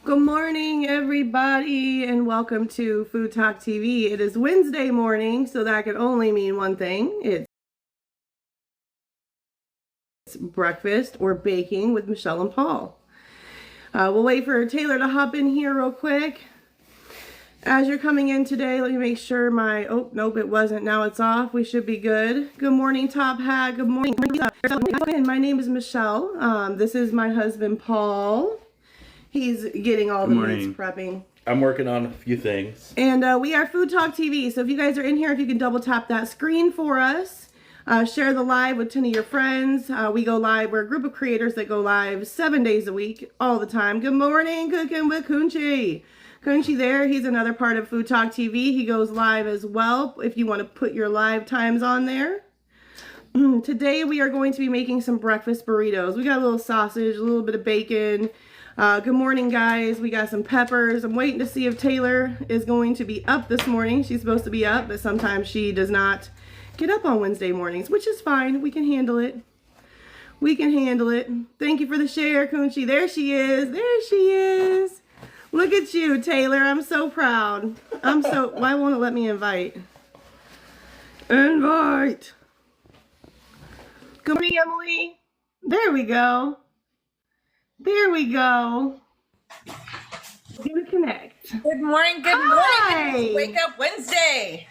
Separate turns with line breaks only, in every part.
Good morning, everybody, and welcome to Food Talk TV. It is Wednesday morning, so that can only mean one thing. It's breakfast or baking with Michelle and Paul. We'll wait for Taylor to hop in here real quick. As you're coming in today, let me make sure my, oh, nope, it wasn't. Now it's off. We should be good. Good morning, Top Hat. Good morning. My name is Michelle. This is my husband, Paul. He's getting all the meats prepping.
I'm working on a few things.
And we are Food Talk TV. So if you guys are in here, if you can double tap that screen for us. Share the live with 10 of your friends. We go live. We're a group of creators that go live 7 days a week, all the time. Good morning, Cooking with Kunchi. Kunchi there, he's another part of Food Talk TV. He goes live as well if you want to put your live times on there. Today we are going to be making some breakfast burritos. We got a little sausage, a little bit of bacon. Good morning, guys. We got some peppers. I'm waiting to see if Taylor is going to be up this morning. She's supposed to be up, but sometimes she does not get up on Wednesday mornings, which is fine. We can handle it. We can handle it. Thank you for the share, Kunchi. There she is. There she is. Look at you, Taylor. I'm so proud. Why won't it let me invite? Invite. Good morning, Emily. There we go. There we go. Gonna connect.
Good morning, good
Hi.
morning. Wake up Wednesday.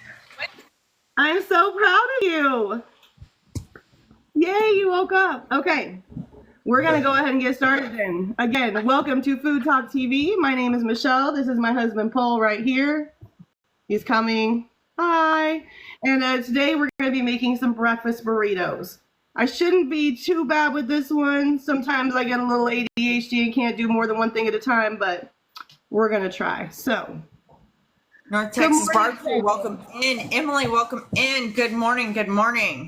I'm so proud of you. Yay, you woke up. Okay, we're gonna go ahead and get started then. Again, welcome to Food Talk TV. My name is Michelle. This is my husband, Paul, right here. He's coming. Hi. And today we're gonna be making some breakfast burritos. I shouldn't be too bad with this one. Sometimes I get a little ADHD and can't do more than one thing at a time, but we're going to try. So,
North Texas Barbecue, welcome in. Emily, welcome in. Good morning, good morning.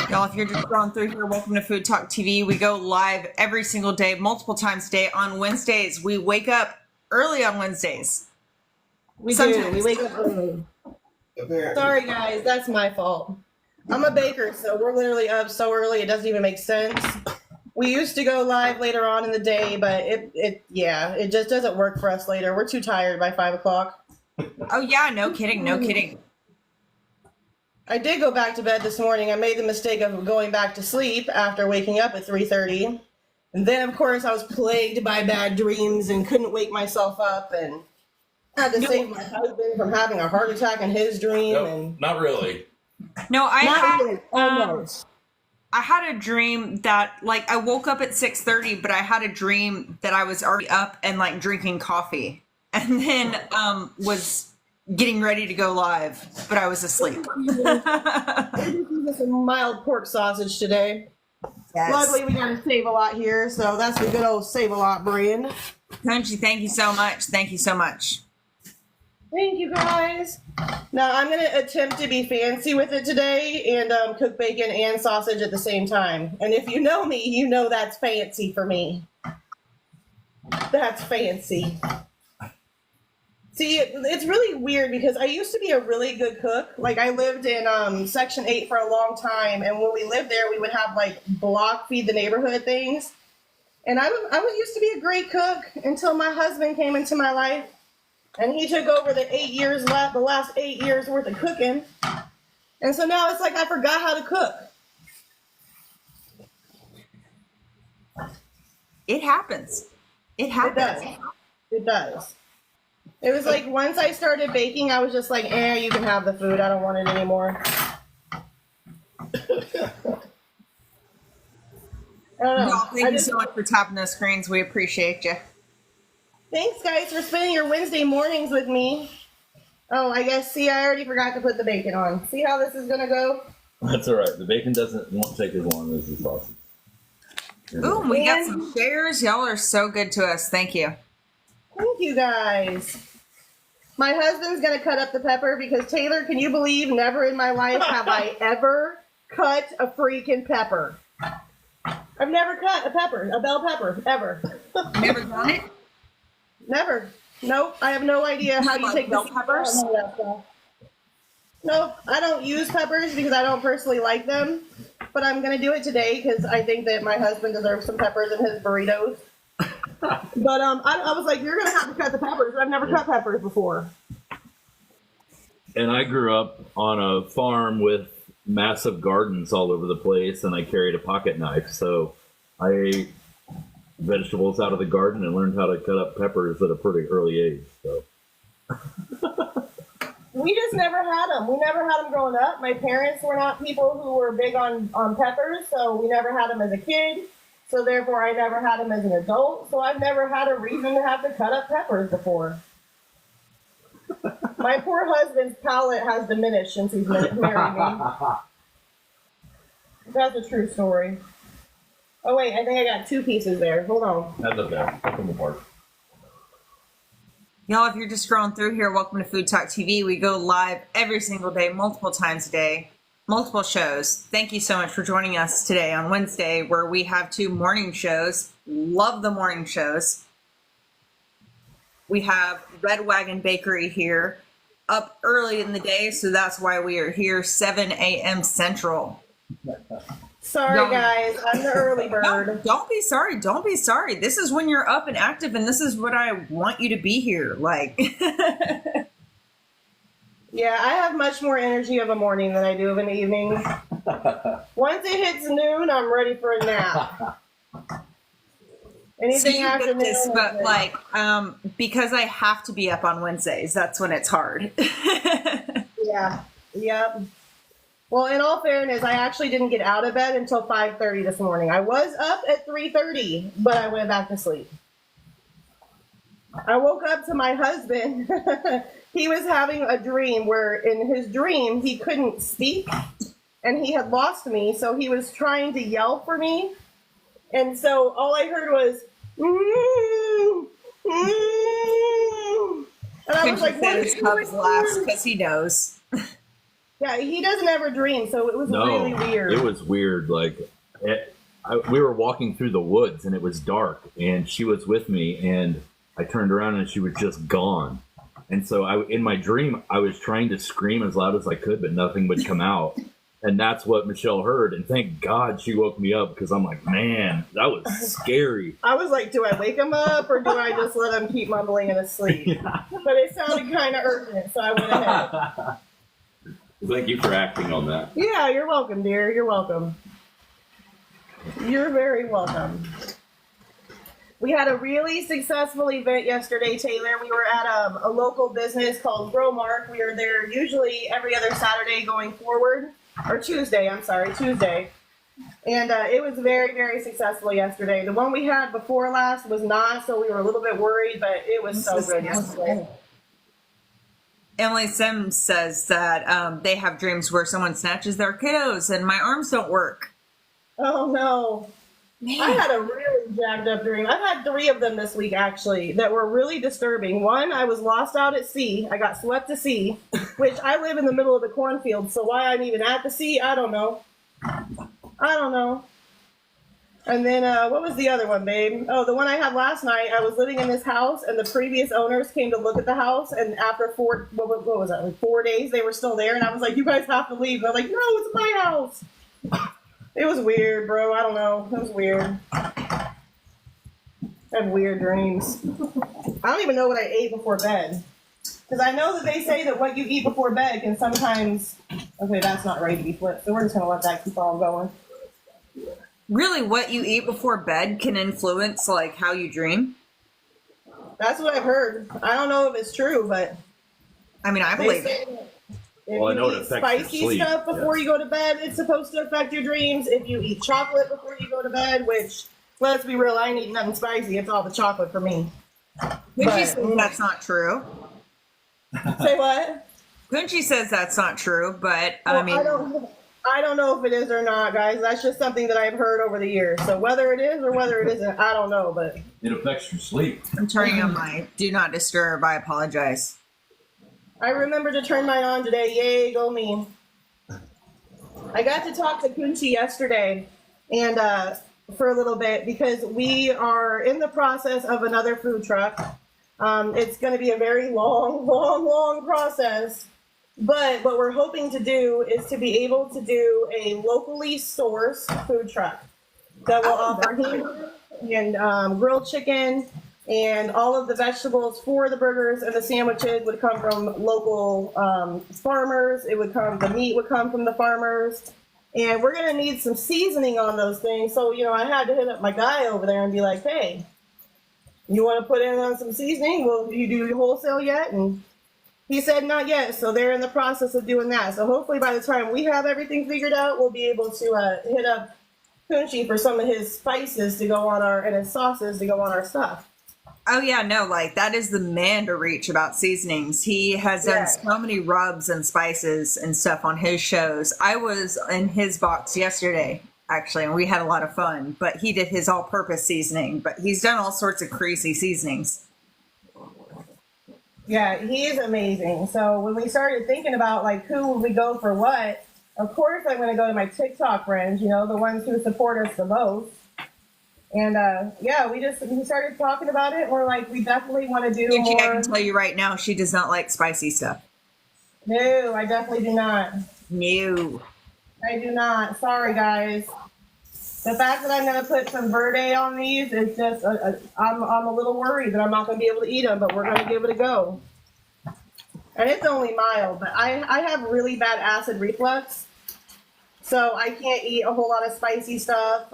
Y'all, if you're just going through here, welcome to Food Talk TV. We go live every single day, multiple times a day on Wednesdays. We wake up early on Wednesdays.
We do. We wake up early. Sorry, guys. That's my fault. I'm a baker, so we're literally up so early it doesn't even make sense. We used to go live later on in the day, but it just doesn't work for us later. We're too tired by 5 o'clock.
Oh yeah, no kidding, no kidding.
I did go back to bed this morning. I made the mistake of going back to sleep after waking up at 3:30. And then, of course, I was plagued by bad dreams and couldn't wake myself up and had to save my husband from having a heart attack in his dream.
Nope,
and
not really.
No, I
almost.
I had a dream that, like, I woke up at 6:30, but I had a dream that I was already up and, like, drinking coffee. And then was getting ready to go live, but I was asleep.
Some mild pork sausage today.
Yes.
Luckily, we got to save a lot here, so that's the good old Save a Lot brand.
Country, thank you so much. Thank you so much.
Thank you, guys. Now, I'm going to attempt to be fancy with it today and cook bacon and sausage at the same time. And if you know me, you know that's fancy for me. That's fancy. See, it's really weird because I used to be a really good cook. Like, I lived in Section 8 for a long time, and when we lived there, we would have, like, block feed the neighborhood things. And I used to be a great cook until my husband came into my life. And he took over the last 8 years worth of cooking. And so now it's like I forgot how to cook.
It happens. It happens.
It does. It was like once I started baking, I was just like, you can have the food. I don't want it anymore. I don't know.
No, thank you so much for tapping those screens. We appreciate you.
Thanks, guys, for spending your Wednesday mornings with me. Oh, I guess, see, I already forgot to put the bacon on. See how this is going to go?
That's all right. The bacon won't take as long as the sausage.
Ooh, we got some shares. Y'all are so good to us. Thank you.
Thank you, guys. My husband's going to cut up the pepper because, Taylor, can you believe never in my life have I ever cut a freaking pepper? I've never cut a pepper, a bell pepper, ever.
Never done it?
Never. Nope. I have no idea how you take
bell peppers.
Nope. I don't use peppers because I don't personally like them. But I'm going to do it today because I think that my husband deserves some peppers in his burritos. But I was like, you're gonna have to cut the peppers. I've never cut peppers before.
And I grew up on a farm with massive gardens all over the place, and I carried a pocket knife. So I ate vegetables out of the garden and learned how to cut up peppers at a pretty early age. So
we just never had them. We never had them growing up. My parents were not people who were big on peppers, so we never had them as a kid. So therefore, I never had them as an adult. So I've never had a reason to have to cut up peppers before. My poor husband's palate has diminished since he's married me. That's a true story. Oh wait, I think I got 2 pieces there. Hold on.
that's okay. Put them apart.
Y'all, if you're just scrolling through here, welcome to Food Talk TV. We go live every single day, multiple times a day, multiple shows. Thank you so much for joining us today on Wednesday, where we have 2 morning shows. Love the morning shows. We have Red Wagon Bakery here up early in the day, so that's why we are here 7 a.m. Central.
Sorry, guys. I'm the early bird.
No, don't be sorry. Don't be sorry. This is when you're up and active, and this is what I want you to be here. Like,
Yeah, I have much more energy of a morning than I do of an evening. Once it hits noon, I'm ready for a nap.
so
Anything
you
after
get this,
noon,
but like, because I have to be up on Wednesdays, that's when it's hard.
yeah, yep. Well, in all fairness, I actually didn't get out of bed until 5:30 this morning. I was up at 3:30, but I went back to sleep. I woke up to my husband. He was having a dream where in his dream he couldn't speak and he had lost me. So he was trying to yell for me. And so all I heard was, and I was like, what is
Hubs laughs because he knows.
Yeah, he doesn't ever dream, so it was really weird.
It was weird. Like, we were walking through the woods, and it was dark, and she was with me, and I turned around, and she was just gone. And so in my dream, I was trying to scream as loud as I could, but nothing would come out. And that's what Michelle heard. And thank God she woke me up, because I'm like, man, that was scary.
I was like, do I wake him up, or do I just let him keep mumbling in his sleep? Yeah. But it sounded kind of urgent, so I went ahead.
Thank you for acting on that.
Yeah, you're welcome, dear. You're welcome. You're very welcome. We had a really successful event yesterday, Taylor. We were at a local business called Growmark. We are there usually every other Saturday going forward, or Tuesday, I'm sorry, Tuesday. And it was very, very successful yesterday. The one we had before last was not, so we were a little bit worried, but it was so good yesterday.
Emily Sims says that they have dreams where someone snatches their kiddos and my arms don't work.
Oh, no. Man. I had a really jacked up dream. I've had 3 of them this week, actually, that were really disturbing. One, I was lost out at sea. I got swept to sea, which I live in the middle of the cornfield, so why I'm even at the sea, I don't know. And then, what was the other one, babe? Oh, the one I had last night, I was living in this house, and the previous owners came to look at the house, and after what was that, like 4 days, they were still there, and I was like, you guys have to leave. They're like, no, it's my house. It was weird, bro. I don't know. It was weird. I had weird dreams. I don't even know what I ate before bed. Because I know that they say that what you eat before bed can sometimes... Okay, that's not ready to be flipped, so we're just going to let that keep on going.
Really, what you eat before bed can influence, like, how you dream?
That's what I've heard. I don't know if it's true, but...
I mean, I believe it.
If you eat spicy stuff before you go to bed, it's supposed to affect your dreams. If you eat chocolate before you go to bed, which, let's be real, I ain't eating nothing spicy. It's all the chocolate for me.
Gucci says that's not true.
Say what?
Gucci says that's not true, but
well,
I mean...
I don't know if it is or not, guys. That's just something that I've heard over the years. So whether it is or whether it isn't, I don't know, but...
It affects your sleep.
I'm turning on my Do Not Disturb. I apologize.
I remember to turn mine on today. Yay, go me. I got to talk to Kunchi yesterday and for a little bit because we are in the process of another food truck. It's going to be a very long process. But what we're hoping to do is to be able to do a locally sourced food truck that will offer and grilled chicken, and all of the vegetables for the burgers and the sandwiches would come from local farmers. The meat would come from the farmers. And we're going to need some seasoning on those things. So, I had to hit up my guy over there and be like, hey, you want to put in on some seasoning? Will you do wholesale yet? And he said not yet. So they're in the process of doing that. So hopefully by the time we have everything figured out, we'll be able to hit up Kunchi for some of his spices to go on and his sauces to go on our stuff.
Oh yeah, no, like that is the man to reach about seasonings. He has done so many rubs and spices and stuff on his shows. I was in his box yesterday, actually, and we had a lot of fun, but he did his all-purpose seasoning, but he's done all sorts of crazy seasonings.
Yeah, he is amazing. So when we started thinking about like who would we go for what, of course I'm going to go to my TikTok friends, the ones who support us the most. And we started talking about it. We're like, we definitely want to do more.
I can tell you right now, she does not like spicy stuff.
No, I definitely do not.
No,
I do not. Sorry, guys. The fact that I'm going to put some verde on these is just, I'm a little worried that I'm not going to be able to eat them, but we're going to give it a go. And it's only mild, but I have really bad acid reflux, so I can't eat a whole lot of spicy stuff.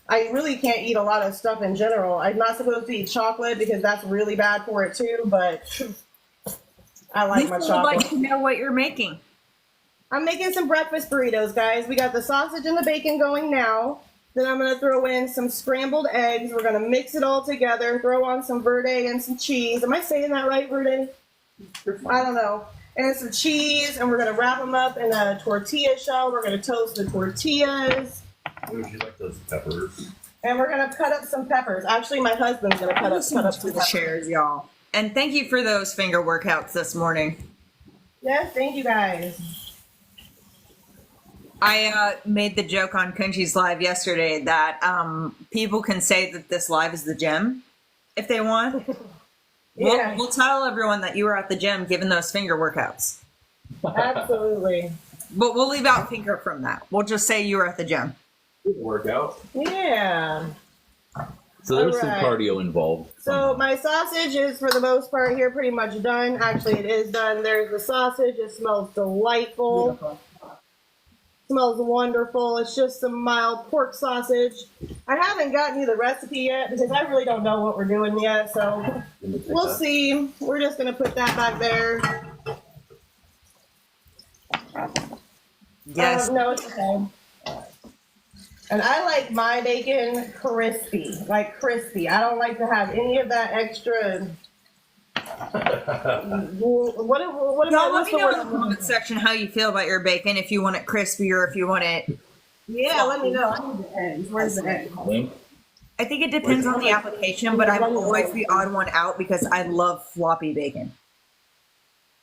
I really can't eat a lot of stuff in general. I'm not supposed to eat chocolate because that's really bad for it too, but I like my chocolate.
I'd like to know what you're making.
I'm making some breakfast burritos, guys. We got the sausage and the bacon going now. Then I'm going to throw in some scrambled eggs. We're going to mix it all together, throw on some verde and some cheese. Am I saying that right, verde? I don't know. And some cheese, and we're going to wrap them up in a tortilla shell. We're going to toast the tortillas.
Would you like those peppers?
And we're going to cut up some peppers. Actually, my husband's going to cut up some peppers.
Shares, y'all. And thank you for those finger workouts this morning.
Yes, thank you guys.
I made the joke on Kunchi's live yesterday that people can say that this live is the gym if they want.
Yeah.
We'll tell everyone that you were at the gym giving those finger workouts.
Absolutely.
But we'll leave out finger from that. We'll just say you were at the gym.
Workout.
Yeah.
So there's some cardio involved.
So my sausage is, for the most part, here pretty much done. Actually, it is done. There's the sausage. It smells delightful. Beautiful. Smells wonderful. It's just some mild pork sausage. I haven't gotten you the recipe yet because I really don't know what we're doing yet. So we'll see. We're just going to put that back there.
Yes.
No, it's okay. And I like my bacon crispy, like crispy. I don't like to have any of that extra. What
Y'all let me know in the comment section how you feel about your bacon, if you want it crispy or if you want it.
Yeah, let me know. I need the eggs. Where's the egg?
I think it depends on the application, but I will always be odd one out because I love floppy bacon.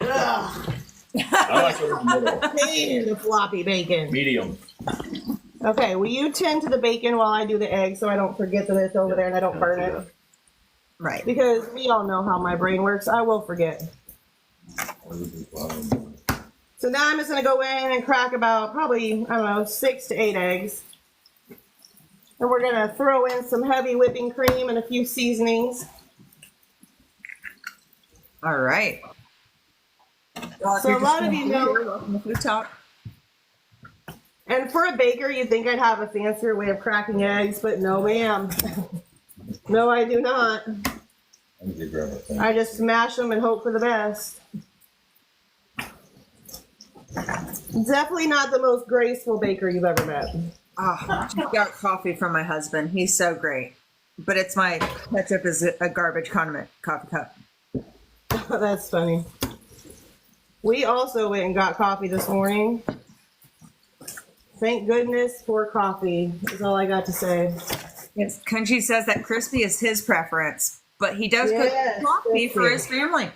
Ugh.
I like it in the middle.
Hate the floppy bacon.
Medium.
Okay, will you tend to the bacon while I do the egg so I don't forget that it's over there and I don't burn it?
Right.
Because we all know how my brain works. I will forget. So now I'm just going to go in and crack about probably, 6 to 8 eggs. And we're going to throw in some heavy whipping cream and a few seasonings.
All right.
So a lot of you know,
welcome to Food Talk.
and for a baker, you'd think I'd have a fancier way of cracking eggs, but no, ma'am. No, I do not. I just smash them and hope for the best. Definitely not the most graceful baker you've ever met.
Oh, just got coffee from my husband. He's so great. But it's my ketchup is a garbage condiment coffee cup.
That's funny. We also went and got coffee this morning. Thank goodness for coffee is all I got to say.
Yes, Kunchi says that crispy is his preference, but he does cook coffee for his family.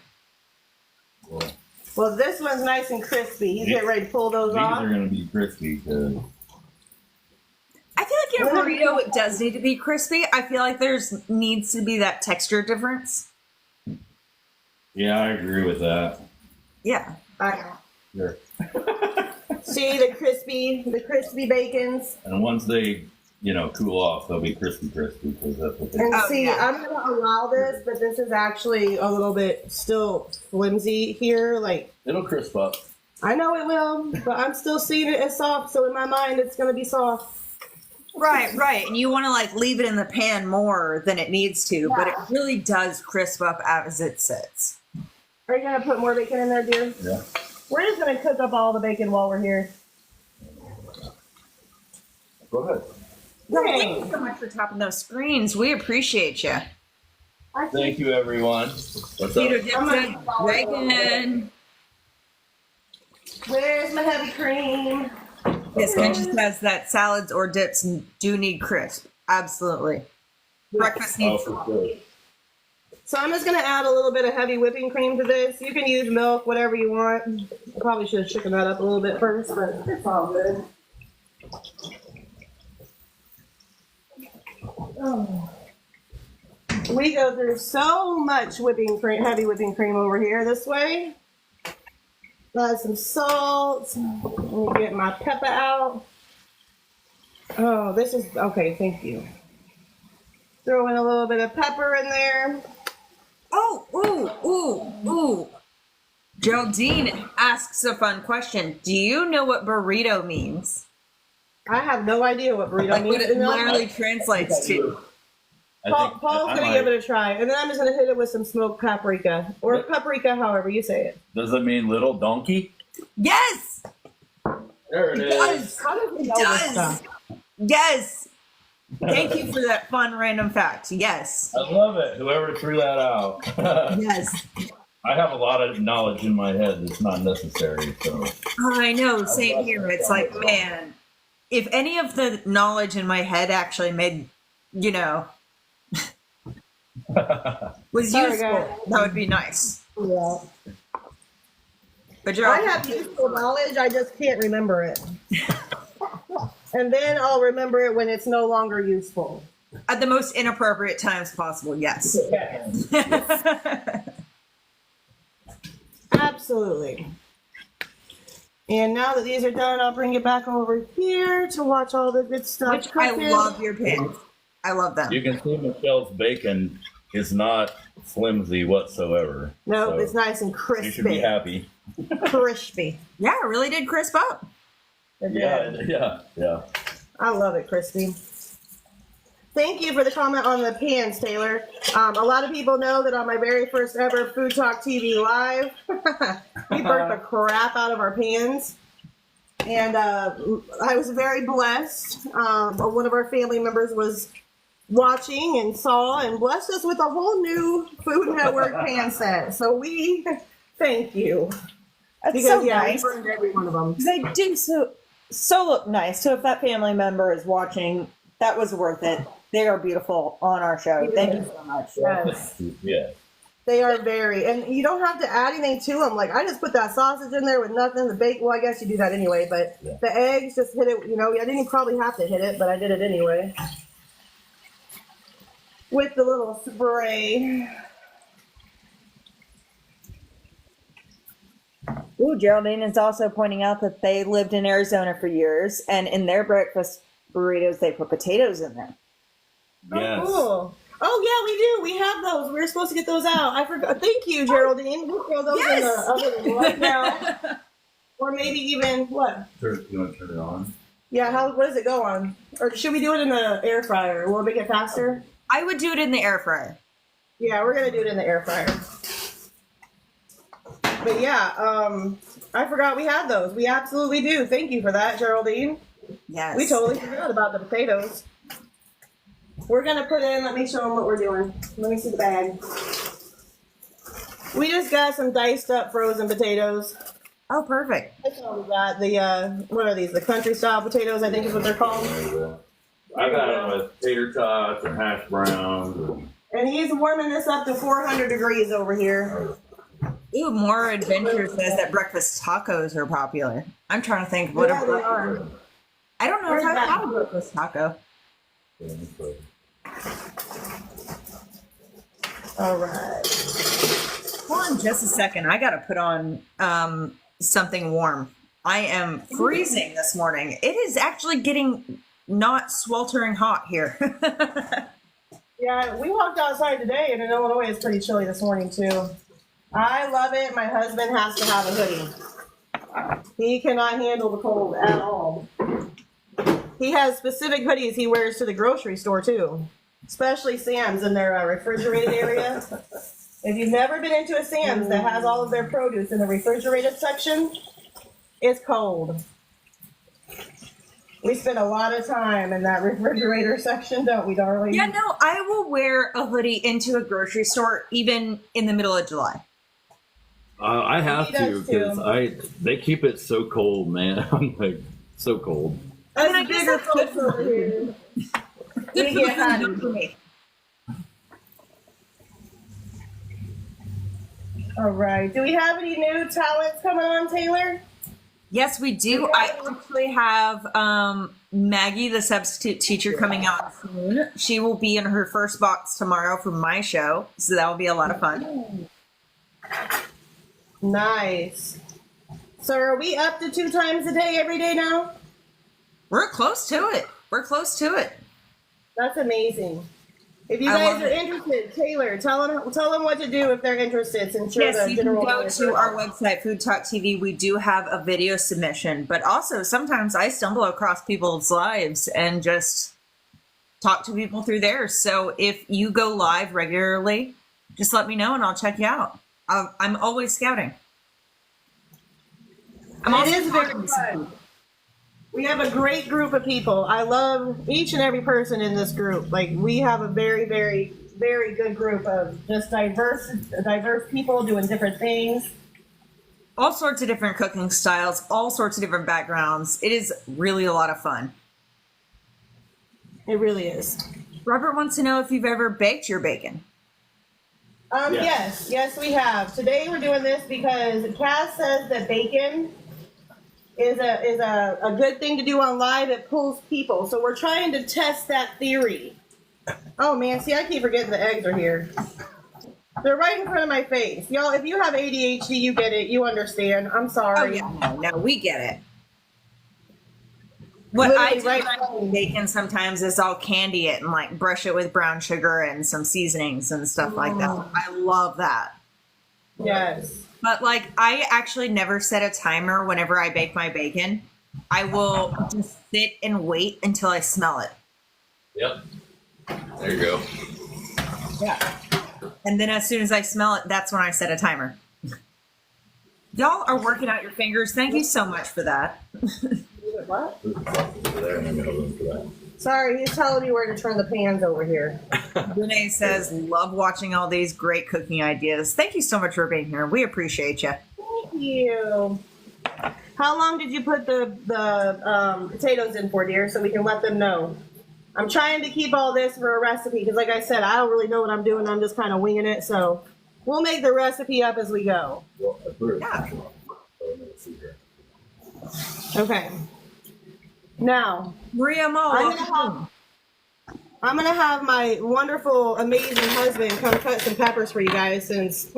Well, this one's nice and crispy. He's getting ready to pull those off.
These are going to be crispy.
I feel like in a burrito, it does need to be crispy. I feel like there's needs to be that texture difference.
Yeah, I agree with that.
Yeah.
Sure.
See the crispy bacons.
And once they cool off, they'll be crispy because that's what they
And
Oh,
see,
yeah.
I'm gonna allow this, but this is actually a little bit still flimsy here. Like,
It'll crisp up.
I know it will, but I'm still seeing it as soft. So in my mind, it's gonna be soft.
Right. And you want to like leave it in the pan more than it needs to, but it really does crisp up as it sits.
Are you gonna put more bacon in there, dear?
Yeah.
We're just gonna cook up all the bacon while we're here.
Go ahead.
Thank you so much for tapping those screens. We appreciate you.
Thank you, everyone. What's
Peter
up?
Dixon, Reagan.
Where's my heavy cream?
Yes, Ken just says that salads or dips do need crisp. Absolutely. Breakfast needs
For sure.
So I'm just gonna add a little bit of heavy whipping cream to this. You can use milk, whatever you want. I probably should have shaken that up a little bit first, but it's all good. Oh. We go through so much whipping cream, heavy whipping cream over here this way. Add some salt. Let me get my pepper out. Oh, this is okay. Thank you. Throw in a little bit of pepper in there.
Ooh. Geraldine asks a fun question. Do you know what burrito means?
I have no idea what burrito
Like
means.
what it literally translates to.
Paul's gonna give it a try, and then I'm just gonna hit it with some smoked paprika or paprika, however you say it.
Does it mean little donkey?
Yes!
There it is.
How does he know this stuff?
Yes! Thank you for that fun random fact. Yes.
I love it. Whoever threw that out.
Yes.
I have a lot of knowledge in my head that's not necessary. So
I know, same here. It's like, man, if any of the knowledge in my head actually made, was
Sorry,
useful,
guys.
that would be nice.
Yeah.
But
I have useful knowledge, I just can't remember it. And then I'll remember it when it's no longer useful.
at the most inappropriate times possible, yes.
Absolutely. And now that these are done, I'll bring it back over here to watch all the good stuff.
Which I
cooking.
love your pins. I love them.
you can see Michelle's bacon is not flimsy whatsoever.
No,
So
it's nice and crispy.
you should be happy.
Crispy.
Yeah, it really did crisp up.
Yeah.
I love it, crispy. Thank you for the comment on the pans, Taylor. A lot of people know that on my very first ever Food Talk TV live, we burnt the crap out of our pans. And I was very blessed. One of our family members was watching and saw and blessed us with a whole new Food Network pan set. So we thank you.
That's
Because,
so
yeah,
nice.
we burned every one of them.
They do so look nice. So if that family member is watching, that was worth it. They are beautiful on our show. Thank you so much.
Yes.
Yeah.
They are very, and you don't have to add anything to them. Like, I just put that sausage in there with nothing. The bacon, well, I guess you do that anyway, but
Yeah.
the eggs, just hit it, I didn't probably have to hit it, but I did it anyway. With the little spray.
Ooh, Geraldine is also pointing out that they lived in Arizona for years, and in their breakfast burritos, they put potatoes in there.
Yes.
Oh, cool. Oh, yeah, we do. We have those. We were supposed to get those out. I forgot. Thank you, Geraldine. We'll throw those in the oven right now. Or maybe even, what?
You want to turn it on?
Yeah, what does it go on? Or should we do it in the air fryer? Will it make it faster?
I would do it in the air fryer.
Yeah, we're going to do it in the air fryer. But yeah, I forgot we had those. We absolutely do. Thank you for that, Geraldine.
Yes.
We totally forgot about the potatoes. We're going to put in, let me show them what we're doing. Let me see the bag. We just got some diced up frozen potatoes.
Oh, perfect.
That's all we got. The, what are these? The country style potatoes, I think is what they're called.
I got them with tater tots and hash browns.
And he's warming this up to 400 degrees over here.
Ooh, More Adventure says that breakfast tacos are popular. I'm trying to think what
Yeah, they are.
I don't know
Where's
if I've
that?
had a breakfast taco.
All right.
Hold on just a second. I got to put on something warm. I am freezing this morning. It is actually getting not sweltering hot here.
Yeah, we walked outside today, and in Illinois, it's pretty chilly this morning, too. I love it. My husband has to have a hoodie. He cannot handle the cold at all. He has specific hoodies he wears to the grocery store, too. Especially Sam's in their refrigerated area. If you've never been into a Sam's that has all of their produce in the refrigerated section, it's cold. We spend a lot of time in that refrigerator section, don't we, darling?
Yeah, no, I will wear a hoodie into a grocery store even in the middle of July.
I have to because they keep it so cold, man. I'm like so cold.
That's
I guess
bigger
that's good
folks over here.
Good
We get hot.
for me.
All right. Do we have any new talents coming on, Taylor?
Yes, we do. I actually have Maggie, the substitute teacher, coming out soon. She will be in her first box tomorrow for my show, so that will be a lot of fun.
Nice. So are we up to 2 times a day every day now?
We're close to it. We're close to it.
That's amazing. If you guys are interested, Taylor, tell them what to do if they're interested. Since you're
Yes,
the
you can
general
go
manager.
to our website, FoodTokTV. We do have a video submission, but also sometimes I stumble across people's lives and just talk to people through theirs. So if you go live regularly, just let me know and I'll check you out. I'm always scouting.
It is very fun. We have a great group of people. I love each and every person in this group. Like, we have a very, very, very good group of just diverse people doing different things.
All sorts of different cooking styles, all sorts of different backgrounds. It is really a lot of fun.
It really is.
Robert wants to know if you've ever baked your bacon.
Yes, we have. Today we're doing this because Cass says that bacon is a good thing to do on live. It pulls people. So we're trying to test that theory. Oh man, see, I keep forgetting the eggs are here. They're right in front of my face. Y'all, if you have ADHD, you get it. You understand. I'm sorry.
Oh yeah, no, we get it. What
Literally
I do
right
when I make bacon sometimes is I'll candy it and like brush it with brown sugar and some seasonings and stuff like that. I love that.
Yes.
But like, I actually never set a timer whenever I bake my bacon. I will just sit and wait until I smell it.
Yep. There you go.
Yeah. And then as soon as I smell it, that's when I set a timer. Y'all are working out your fingers. Thank you so much for that.
What? Sorry, he's telling me where to turn the pans over here.
Renee says, love watching all these great cooking ideas. Thank you so much for being here. We appreciate you.
Thank you. How long did you put the potatoes in for, dear, so we can let them know? I'm trying to keep all this for a recipe because, like I said, I don't really know what I'm doing. I'm just kind of winging it. So we'll make the recipe up as we go.
Yeah.
Okay. Now,
Maria Mo,
I'm gonna have my wonderful, amazing husband come cut some peppers for you guys since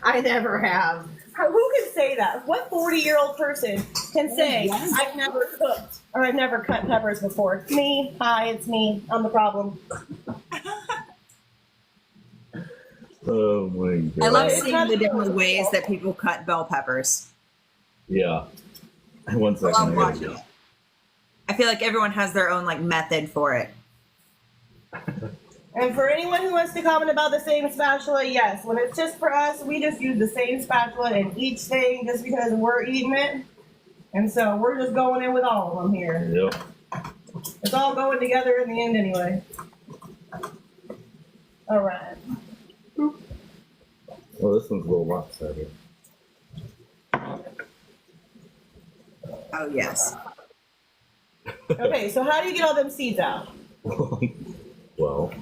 I never have. Who can say that? What 40-year-old person can say I've never cooked or I've never cut peppers before? Me. Hi, it's me. I'm the problem.
Oh my god.
I love seeing the different ways that people cut bell peppers.
Yeah. 1 second.
I love watching it. I feel like everyone has their own like method for it.
And for anyone who wants to comment about the same spatula, yes. When it's just for us, we just use the same spatula in each thing just because we're eating it. And so we're just going in with all of them here.
Yep.
It's all going together in the end anyway. All right.
Well, this one's a little lopsided.
Oh yes.
Okay, so how do you get all them seeds out?
Well,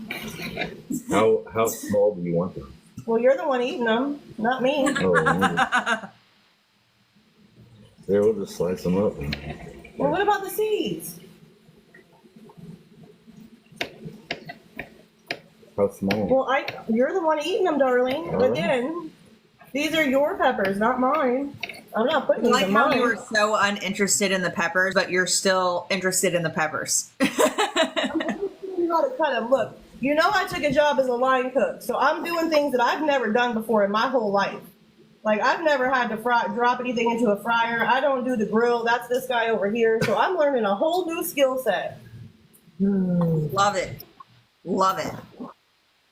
how small do you want them?
Well, you're the one eating them, not me.
Oh, there, we'll just slice them up.
Well, what about the seeds?
How small?
Well, you're the one eating them, darling.
All right.
Again, these are your peppers, not mine. I'm not putting
I
these
like
in
how
mine.
you were so uninterested in the peppers, but you're still interested in the peppers.
I'm teaching you how to cut them. Look, you know I took a job as a line cook, so I'm doing things that I've never done before in my whole life. Like, I've never had to drop anything into a fryer. I don't do the grill. That's this guy over here. So I'm learning a whole new skill set.
Love it. Love it.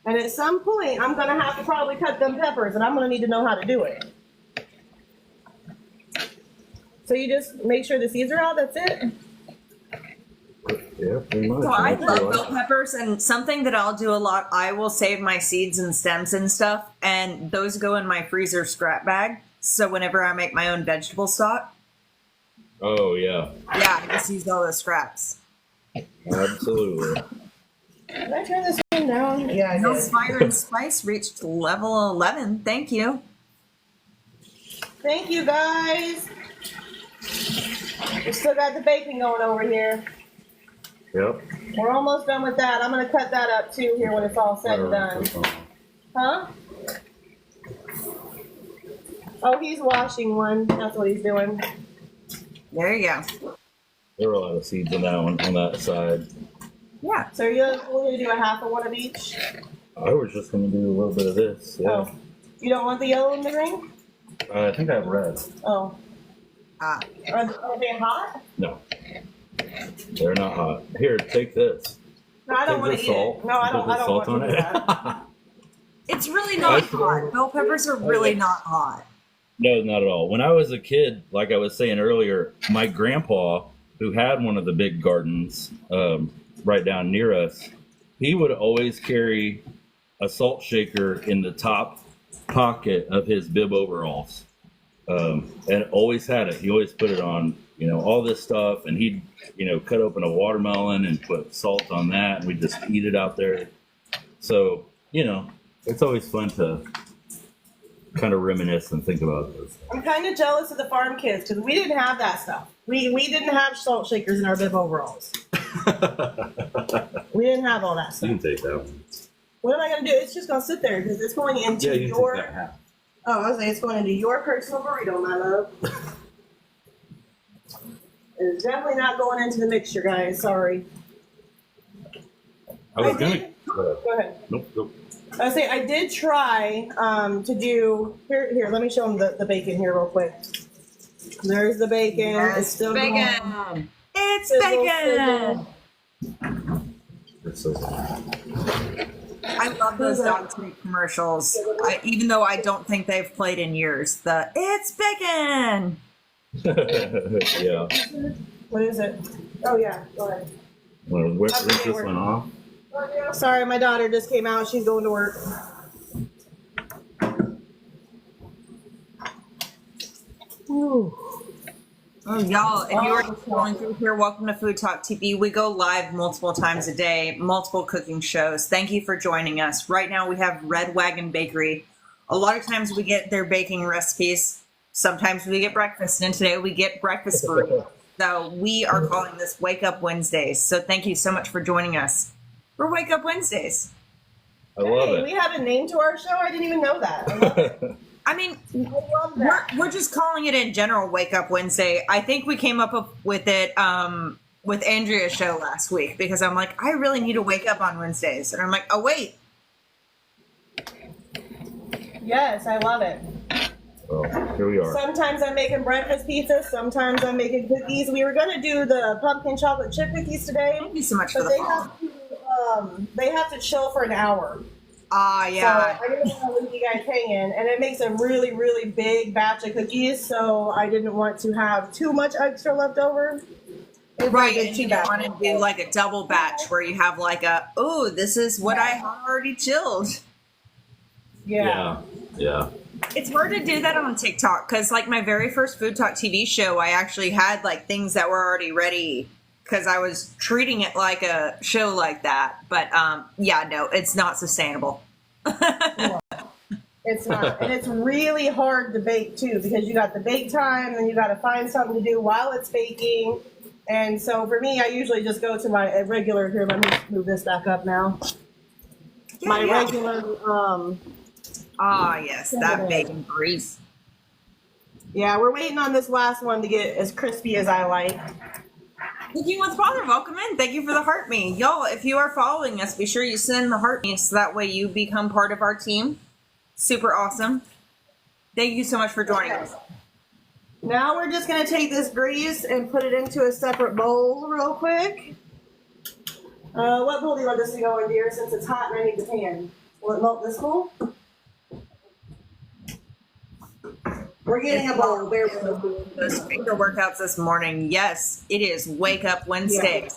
And at some point, I'm going to have to probably cut them peppers, and I'm going to need to know how to do it. So you just make sure the seeds are out. That's it.
Yeah, pretty much.
So I love bell peppers, and something that I'll do a lot, I will save my seeds and stems and stuff, and those go in my freezer scrap bag. So whenever I make my own vegetable stock,
Oh, yeah.
yeah, I just use all the scraps.
Absolutely.
Did I turn this one down? Yeah, I
Hill's
did.
Fire and Spice reached level 11. Thank you.
Thank you, guys. We still got the bacon going over here.
Yep.
We're almost done with that. I'm going to cut that up, too, here when it's all said and done. Huh? Oh, he's washing one. That's what he's doing.
There you go.
There were a lot of seeds in that one, on that side.
Yeah.
So you're going to do a half of one of each?
I was just going to do a little bit of this. Yeah.
Oh. You don't want the yellow in the ring?
I think I have red.
Oh.
Ah.
Are they hot?
No. They're not hot. Here, take this.
No, I don't
Take
want
the
to eat
salt.
it. No, I don't
Put the
want
salt
to
on
do
it.
that.
It's really not hot. Bell peppers are really not hot.
No, not at all. When I was a kid, like I was saying earlier, my grandpa, who had one of the big gardens right down near us, he would always carry a salt shaker in the top pocket of his bib overalls, and always had it. He always put it on, all this stuff, and he'd, cut open a watermelon and put salt on that, and we'd just eat it out there. So, it's always fun to kind of reminisce and think about those.
I'm kind of jealous of the farm kids because we didn't have that stuff. We didn't have salt shakers in our bib overalls. We didn't have all that
You
stuff.
can take that one.
What am I going to do? It's just going to sit there because it's going into
Yeah, you can
your.
take that half.
Oh, I was saying it's going into your personal burrito, my love. It's definitely not going into the mixture, guys. Sorry.
I was
I
going
did-
to.
Go ahead.
Nope.
I was saying I did try to do here. Let me show them the bacon here real quick. There's the bacon. It's still going.
bacon. It's
Sizzle,
bacon.
It's so good.
I love those dog treat commercials. Even though I don't think they've played in years. The it's bacon.
Yeah.
What is it? Oh yeah, go ahead.
Well, rinse this one off.
Sorry, my daughter just came out. She's going to work. Ooh.
Oh, y'all, if you are just scrolling through here, welcome to Food Talk TV. We go live multiple times a day, multiple cooking shows. Thank you for joining us. Right now we have Red Wagon Bakery. A lot of times we get their baking recipes. Sometimes we get breakfast, and today we get breakfast burritos. So we are calling this Wake Up Wednesdays. So thank you so much for joining us for Wake Up Wednesdays.
I love
Hey,
it.
we have a name to our show. I didn't even know that. I love it.
I mean,
I love that.
we're just calling it in general Wake Up Wednesday. I think we came up with it with Andrea's show last week because I'm like, I really need to wake up on Wednesdays. And I'm like, oh, wait.
Yes, I love it.
Oh, here we are.
Sometimes I'm making breakfast pizza. Sometimes I'm making cookies. We were gonna do the pumpkin chocolate chip cookies today,
Thank you so much for
but
the follow.
they have to chill for an hour.
Ah, yeah.
So I didn't want to leave you guys hanging, and it makes a really, really big batch of cookies. So I didn't want to have too much extra left over. If I
Right,
did
and
two
you don't
batches.
want to do like a double batch where you have like oh, this is what I had already chilled.
Yeah.
Yeah.
It's hard to do that on TikTok because like my very first Food Talk TV show, I actually had like things that were already ready because I was treating it like a show like that. But yeah, no, it's not sustainable.
It's not, and it's really hard to bake too because you got the bake time, then you got to find something to do while it's baking. And so for me, I usually just go to my regular. Here, let me move this back up now.
Yeah,
My
yeah.
regular.
Ah, yes, that bacon grease.
Yeah, we're waiting on this last one to get as crispy as I like.
Cooking with Father, welcome in. Thank you for the heart me. Y'all, if you are following us, be sure you send the heart me so that way you become part of our team. Super awesome. Thank you so much for joining us.
Now we're just going to take this grease and put it into a separate bowl real quick. What bowl do you want this to go in, dear, since it's hot and I need the pan? Will it melt this bowl? We're getting a bowl. Bear with us.
Those finger workouts this morning. Yes, it is Wake Up Wednesday.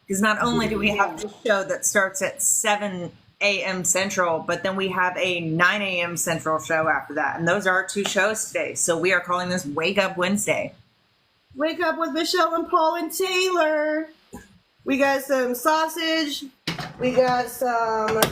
Because not only do we have this show that starts at 7 a.m. Central, but then we have a 9 a.m. Central show after that. And those are our 2 shows today. So we are calling this Wake Up Wednesday.
Wake Up with Michelle and Paul and Taylor. We got some sausage. We got some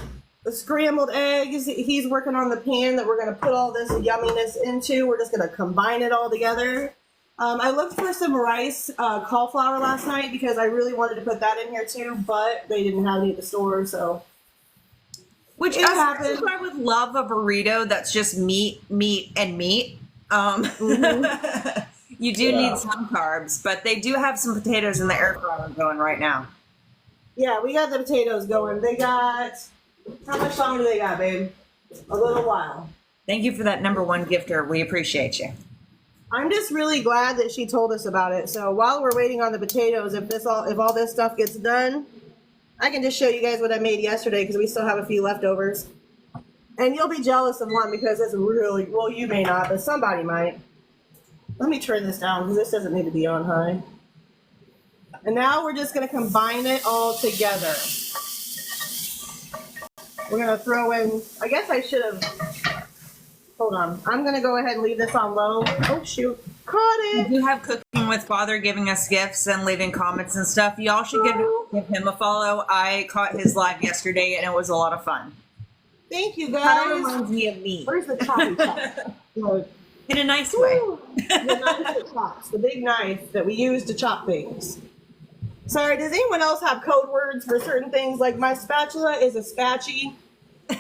scrambled eggs. He's working on the pan that we're going to put all this yumminess into. We're just going to combine it all together. I looked for some rice cauliflower last night because I really wanted to put that in here too, but they didn't have any at the store, so.
Which
it happened.
I would love a burrito that's just meat, and meat. You do need some carbs, but they do have some potatoes in the air fryer going right now.
Yeah, we got the potatoes going. They got, how much longer do they got, babe? A little while.
Thank you for that number 1 gifter. We appreciate you.
I'm just really glad that she told us about it. So while we're waiting on the potatoes, if all this stuff gets done, I can just show you guys what I made yesterday because we still have a few leftovers. And you'll be jealous of one because it's really, well, you may not, but somebody might. Let me turn this down because this doesn't need to be on high. And now we're just going to combine it all together. We're going to throw in, I guess I should have, hold on. I'm going to go ahead and leave this on low. Oh, shoot. Caught it.
We do have Cooking with Father giving us gifts and leaving comments and stuff. Y'all should give him a follow. I caught his live yesterday and it was a lot of fun.
Thank you,
Kind
guys.
of reminds me of me.
Where's the choppy chop?
In a nice way.
The knife that chops, the big knife that we use to chop things. Sorry, does anyone else have code words for certain things? Like my spatula is a spatchy.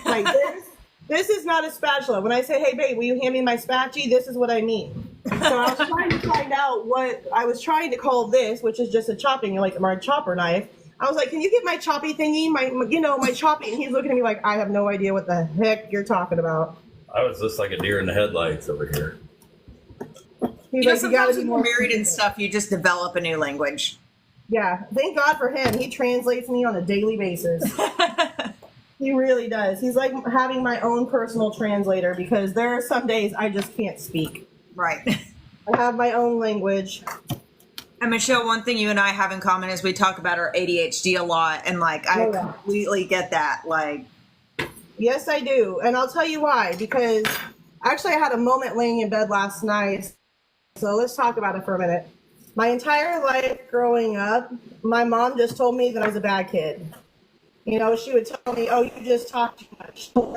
Like this is not a spatula. When I say, hey babe, will you hand me my spatchy? This is what I mean. So I was trying to find out what I was trying to call this, which is just a chopping, like my chopper knife. I was like, can you get my choppy thingy? My choppy. And he's looking at me like, I have no idea what the heck you're talking about.
I was just like a deer in the headlights over here.
He's
You know,
like, you gotta
sometimes
be
when
more
you're married and
specific.
stuff, you just develop a new language.
Yeah, thank God for him. He translates me on a daily basis. He really does. He's like having my own personal translator because there are some days I just can't speak.
Right.
I have my own language.
And Michelle, one thing you and I have in common is we talk about our ADHD a lot, and like I completely get that. Like,
Yes, I do. And I'll tell you why. Because actually I had a moment laying in bed last night. So let's talk about it for a minute. My entire life growing up, my mom just told me that I was a bad kid. You know, she would tell me, oh, you just talk too much. Too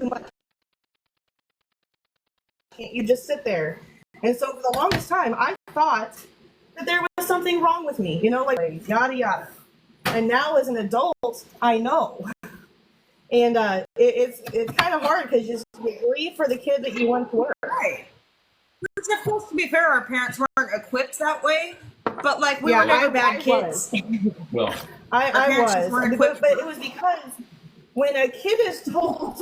much. You just sit there. And so for the longest time, I thought that there was something wrong with me, you know, like yada, yada. And now as an adult, I know. And it's kind of hard because you grieve for the kid that you once were.
right. Which, of course, to be fair, our parents weren't equipped that way. But like we were never bad kids.
Well,
I was, but it was because when a kid is told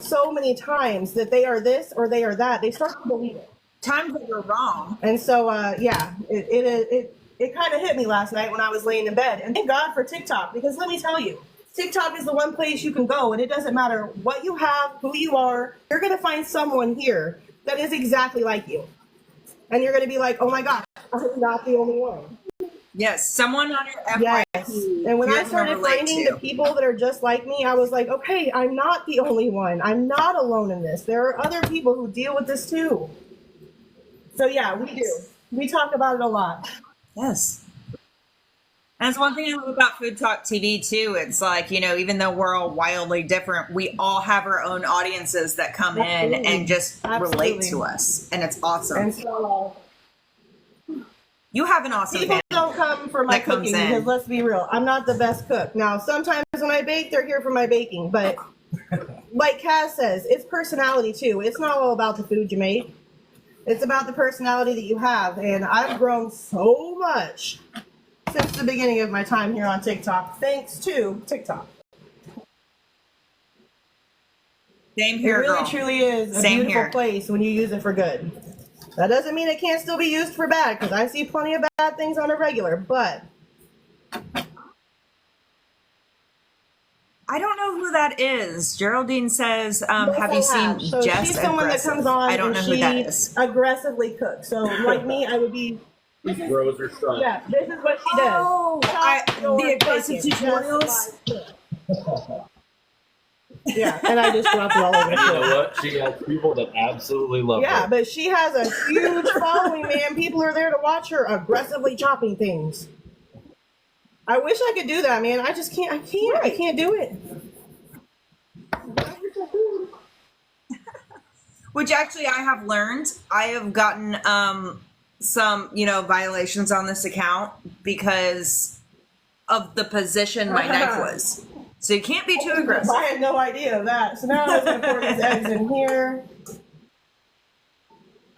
so many times that they are this or they are that, they start to believe it.
Times that you're wrong.
And so, it kind of hit me last night when I was laying in bed. And thank God for TikTok, because let me tell you, TikTok is the one place you can go, and it doesn't matter what you have, who you are, you're going to find someone here that is exactly like you. And you're going to be like, oh my gosh, I'm not the only one.
Yes, someone on your FYP.
Yes. And when I started finding the people that are just like me, I was like, okay, I'm not the only one. I'm not alone in this. There are other people who deal with this too. So yeah, we do. We talk about it a lot.
Yes. And it's one thing I love about Food Talk TV too. It's like, you know, even though we're all wildly different, we all have our own audiences that come in and just relate to us. And it's awesome.
And so
you have an awesome
people
family
don't come for my
that comes
cooking
in.
because let's be real, I'm not the best cook. Now, sometimes when I bake, they're here for my baking, but like Kaz says, it's personality too. It's not all about the food you make. It's about the personality that you have. And I've grown so much since the beginning of my time here on TikTok, thanks to TikTok.
Same here,
It really
girl.
truly is a
Same
beautiful
here.
place when you use it for good. That doesn't mean it can't still be used for bad, because I see plenty of bad things on a regular, but
I don't know who that is. Geraldine says, have you seen
so
Jess
she's someone that
Aggressive?
comes on
I don't know
and
who that
she
is.
aggressively cooks. So like me, I would be,
He grows her son.
yeah, this is what she does.
Oh,
Chop your
the aggressive
bacon, just
tutorials?
like cook. Yeah, and I just dropped it all over the
And you know
floor.
what? She has people that absolutely love
Yeah,
her.
but she has a huge following, man. People are there to watch her aggressively chopping things. I wish I could do that, man. I just can't. I can't do it.
Which actually I have learned. I have gotten some, violations on this account because of the position my knife was. So you can't be too aggressive.
I had no idea of that. So now I'm going to pour these eggs in here.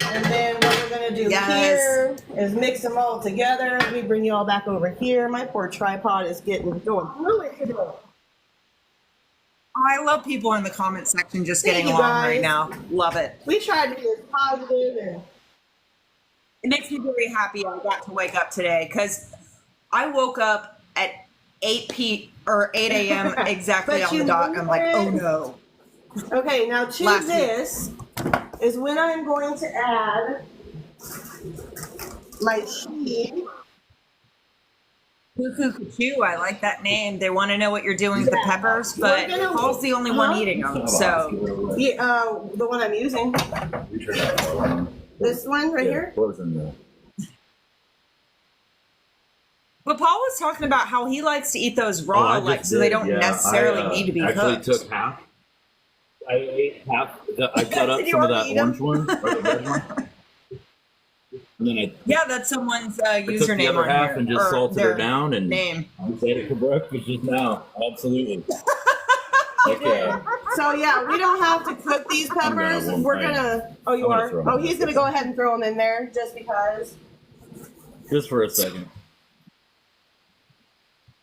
And then what we're going to do here is mix them all together. Let me bring you all back over here. My poor tripod is going through it today.
I love people in the comment section just
Thank
getting
you,
along
guys.
right now. Love it.
We tried to be as positive and
It makes me very happy I got to wake up today because I woke up at 8 a.m. exactly
But
on the
you
dot. I'm like, oh
went-
no.
Okay, now to
Last
this is when I'm going to add my cheese.
Cuckoo Cuckoo, I like that name. They want to know what you're doing with the peppers, but
We're gonna-
Paul's the only one eating them. So
Yeah, the one I'm using. This one right here.
What was in there?
But Paul was talking about how he likes to eat those raw,
I
like
just
so they
did,
don't
yeah.
necessarily
I,
need to be
actually
cooked.
took half. I ate half. I cut up
Did you
some of
already
that
eat 'em?
orange one or the red one. And then
Yeah, that's someone's
I took the
username
other
on
half
here,
and just
or
salted
their
her down and
name.
I ate it for breakfast just now. Absolutely. Okay.
So yeah, we don't have to cook these peppers.
warm
We're
mine.
gonna. Oh, you
I'm gonna
are.
throw 'em
Oh,
in.
he's gonna go ahead and throw them in there just because.
Just for a second.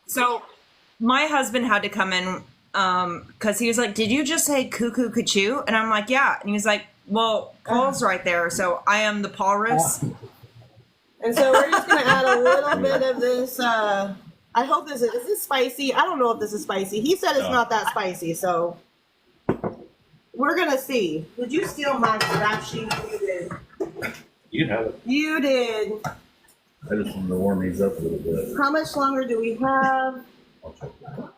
So my husband had to come in because he was like, "Did you just say cuckoo cuckoo?" And I'm like, "Yeah." And he was like, "Well, Paul's right there, so I am the Paulrus."
And so we're just gonna add a little bit of this. I hope is this spicy? I don't know if this is spicy. He said it's
No.
not that spicy, so we're gonna see. Did you steal my scrap sheet? You did.
You can have it.
You did.
I just wanted to warm these up a little bit.
How much longer do we have?
I'll check that.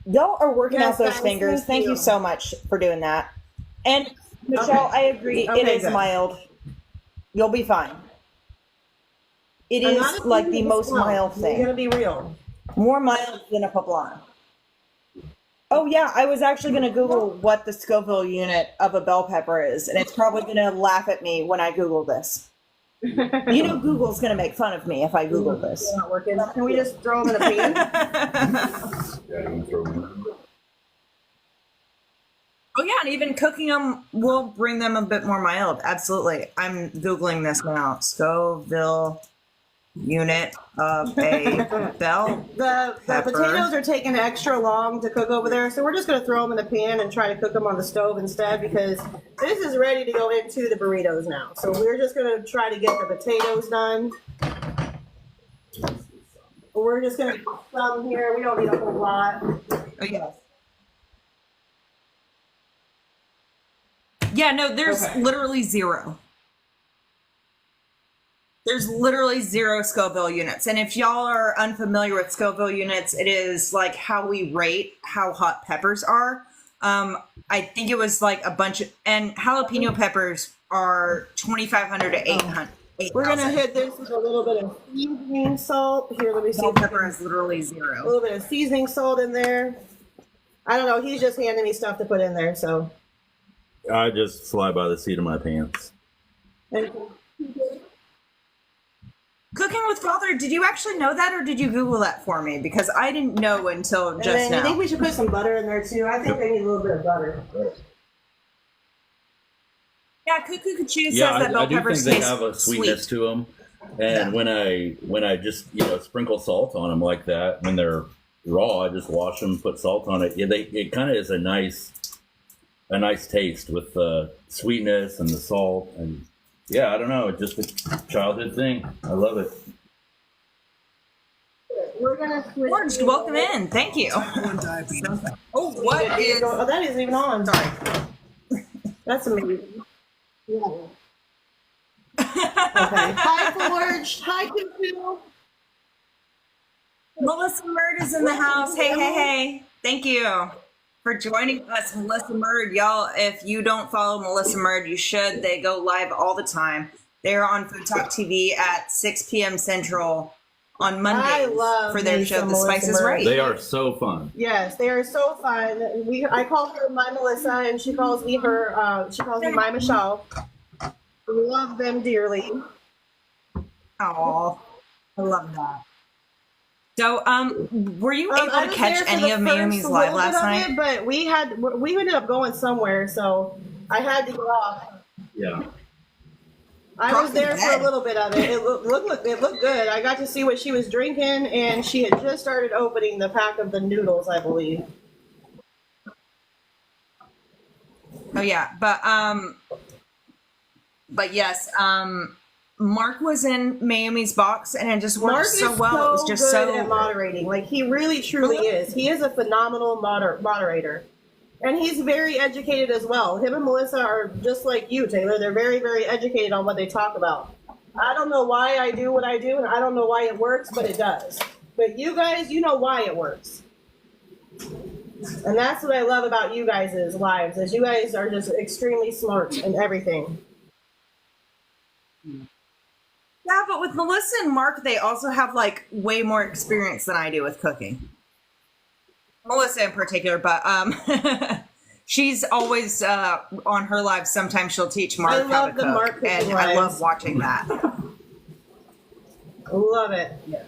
Y'all are working
Yes,
out those
guys,
fingers.
thank
Thank
you.
you so much for doing that. And Michelle,
Okay.
I agree.
Okay,
it is
good.
mild. You'll be fine. It
I'm
is
not
like
eating
the
this
most
well.
mild
I'm
thing.
gonna be real.
More mild than a poblano. Oh yeah, I was actually going to Google what the Scoville unit of a bell pepper is, and it's probably going to laugh at me when I Google this. You know, Google's going to make fun of me if I Google this.
Not working. Can we just throw them in a pan?
Yeah, you can throw them in.
Oh yeah, and even cooking them will bring them a bit more mild. Absolutely. I'm Googling this now. Scoville unit of a bell.
The
Pepper.
potatoes are taking extra long to cook over there, so we're just going to throw them in a pan and try to cook them on the stove instead because this is ready to go into the burritos now. So we're just going to try to get the potatoes done. We're just going to put some here. We don't need a whole lot.
Oh yeah. Yeah, no, there's
Okay.
literally zero. There's literally zero Scoville units. And if y'all are unfamiliar with Scoville units, it is like how we rate how hot peppers are. I think it was like a bunch of, and jalapeno peppers are 2,500 to 800.
We're going to hit this with a little bit of seasoning salt. Here, let me see.
Bell pepper is literally
A
zero.
little bit of seasoning salt in there. I don't know. He's just handing me stuff to put in there, so.
I just fly by the seat of my pants.
And
Cooking with Father, did you actually know that or did you Google that for me? Because I didn't know until just
And
now.
I think we should put some butter in there too. I think I need a little bit of butter.
Yeah, Cuckoo says
Yeah,
that
I
bell
do think
peppers
they
taste
have a sweetness
sweet.
to them. And when I just sprinkle salt on them like that when they're raw, I just wash them, put salt on it. Yeah, it kind of is a nice taste with the sweetness and the salt, and yeah, I don't know, it's just a childhood thing. I love it.
We're gonna switch.
Orange, welcome in. Thank you. Oh, what is?
Oh, that isn't even on.
Sorry.
That's amazing. Yeah. Okay. Hi, Forge. Hi, Cuckoo.
Melissa Murd is in the house. Hey, hey, hey. Thank you for joining us, Melissa Murd. Y'all, if you don't follow Melissa Murd, you should. They go live all the time. They're on Food Talk TV at 6 p.m. Central on Mondays for their show, The Spice is Right.
They are so fun.
Yes, they are so fun. I call her my Melissa, and she calls me her. She calls me my Michelle. We love them dearly.
Oh, I love that. So, were you able
I
to
was
catch
there for
any
the
of Naomi's
first
live
little
last
bit of
night?
it, but we ended up going somewhere, so I had to go off.
Yeah.
I was there for a little bit of it. It looked good. I got to see what she was drinking, and she had just started opening the pack of the noodles, I believe.
Oh yeah, but yes, Mark was in Naomi's box, and it just worked
Mark
so
is
well.
so
It was just
good
so
at moderating. Like, he really, truly is. He is a phenomenal moderator. And he's very educated as well. Him and Melissa are just like you, Taylor. They're very, very educated on what they talk about. I don't know why I do what I do, and I don't know why it works, but it does. But you guys, you know why it works. And that's what I love about you guys' lives, is you guys are just extremely smart in everything.
Yeah, but with Melissa and Mark, they also have like way more experience than I do with cooking. Melissa in particular, but she's always on her live. Sometimes she'll teach Mark how to cook, and I love watching that.
Love it.
Yeah.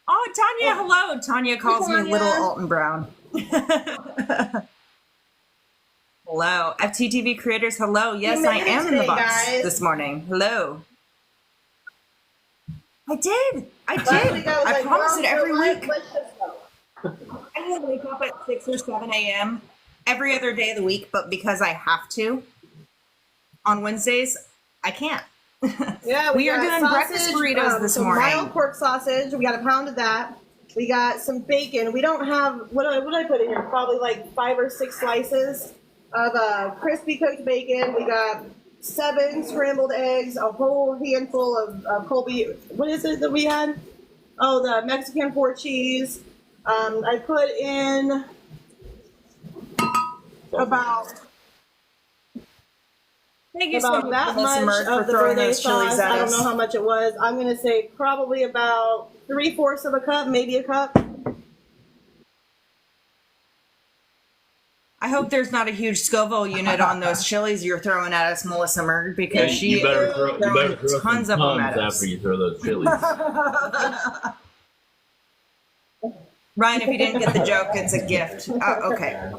Oh, Tanya, hello. Tanya calls me Little Alton Brown. Hello. FTTV creators, hello. Yes, I am in the box this morning. Hello. I did. I promise it every week. I will wake up at 6 or 7 a.m. every other day of the week, but because I have to, on Wednesdays, I can't.
Yeah,
we are doing breakfast burritos this morning.
Mild pork sausage. We got a pound of that. We got some bacon. We don't have, what did I put in here? Probably like 5 or 6 slices of crispy cooked bacon. We got 7 scrambled eggs, a whole handful of Colby. What is it that we had? Oh, the Mexican 4 cheese. I put in about that much of the birthday sauce. I don't know how much it was. I'm going to say probably about 3/4 of a cup, maybe a cup.
I hope there's not a huge Scoville unit on those chilies you're throwing at us, Melissa Murd, because
you better throw
tons of them at us
after you throw those chilies.
Ryan, if you didn't get the joke, it's a gift. Okay.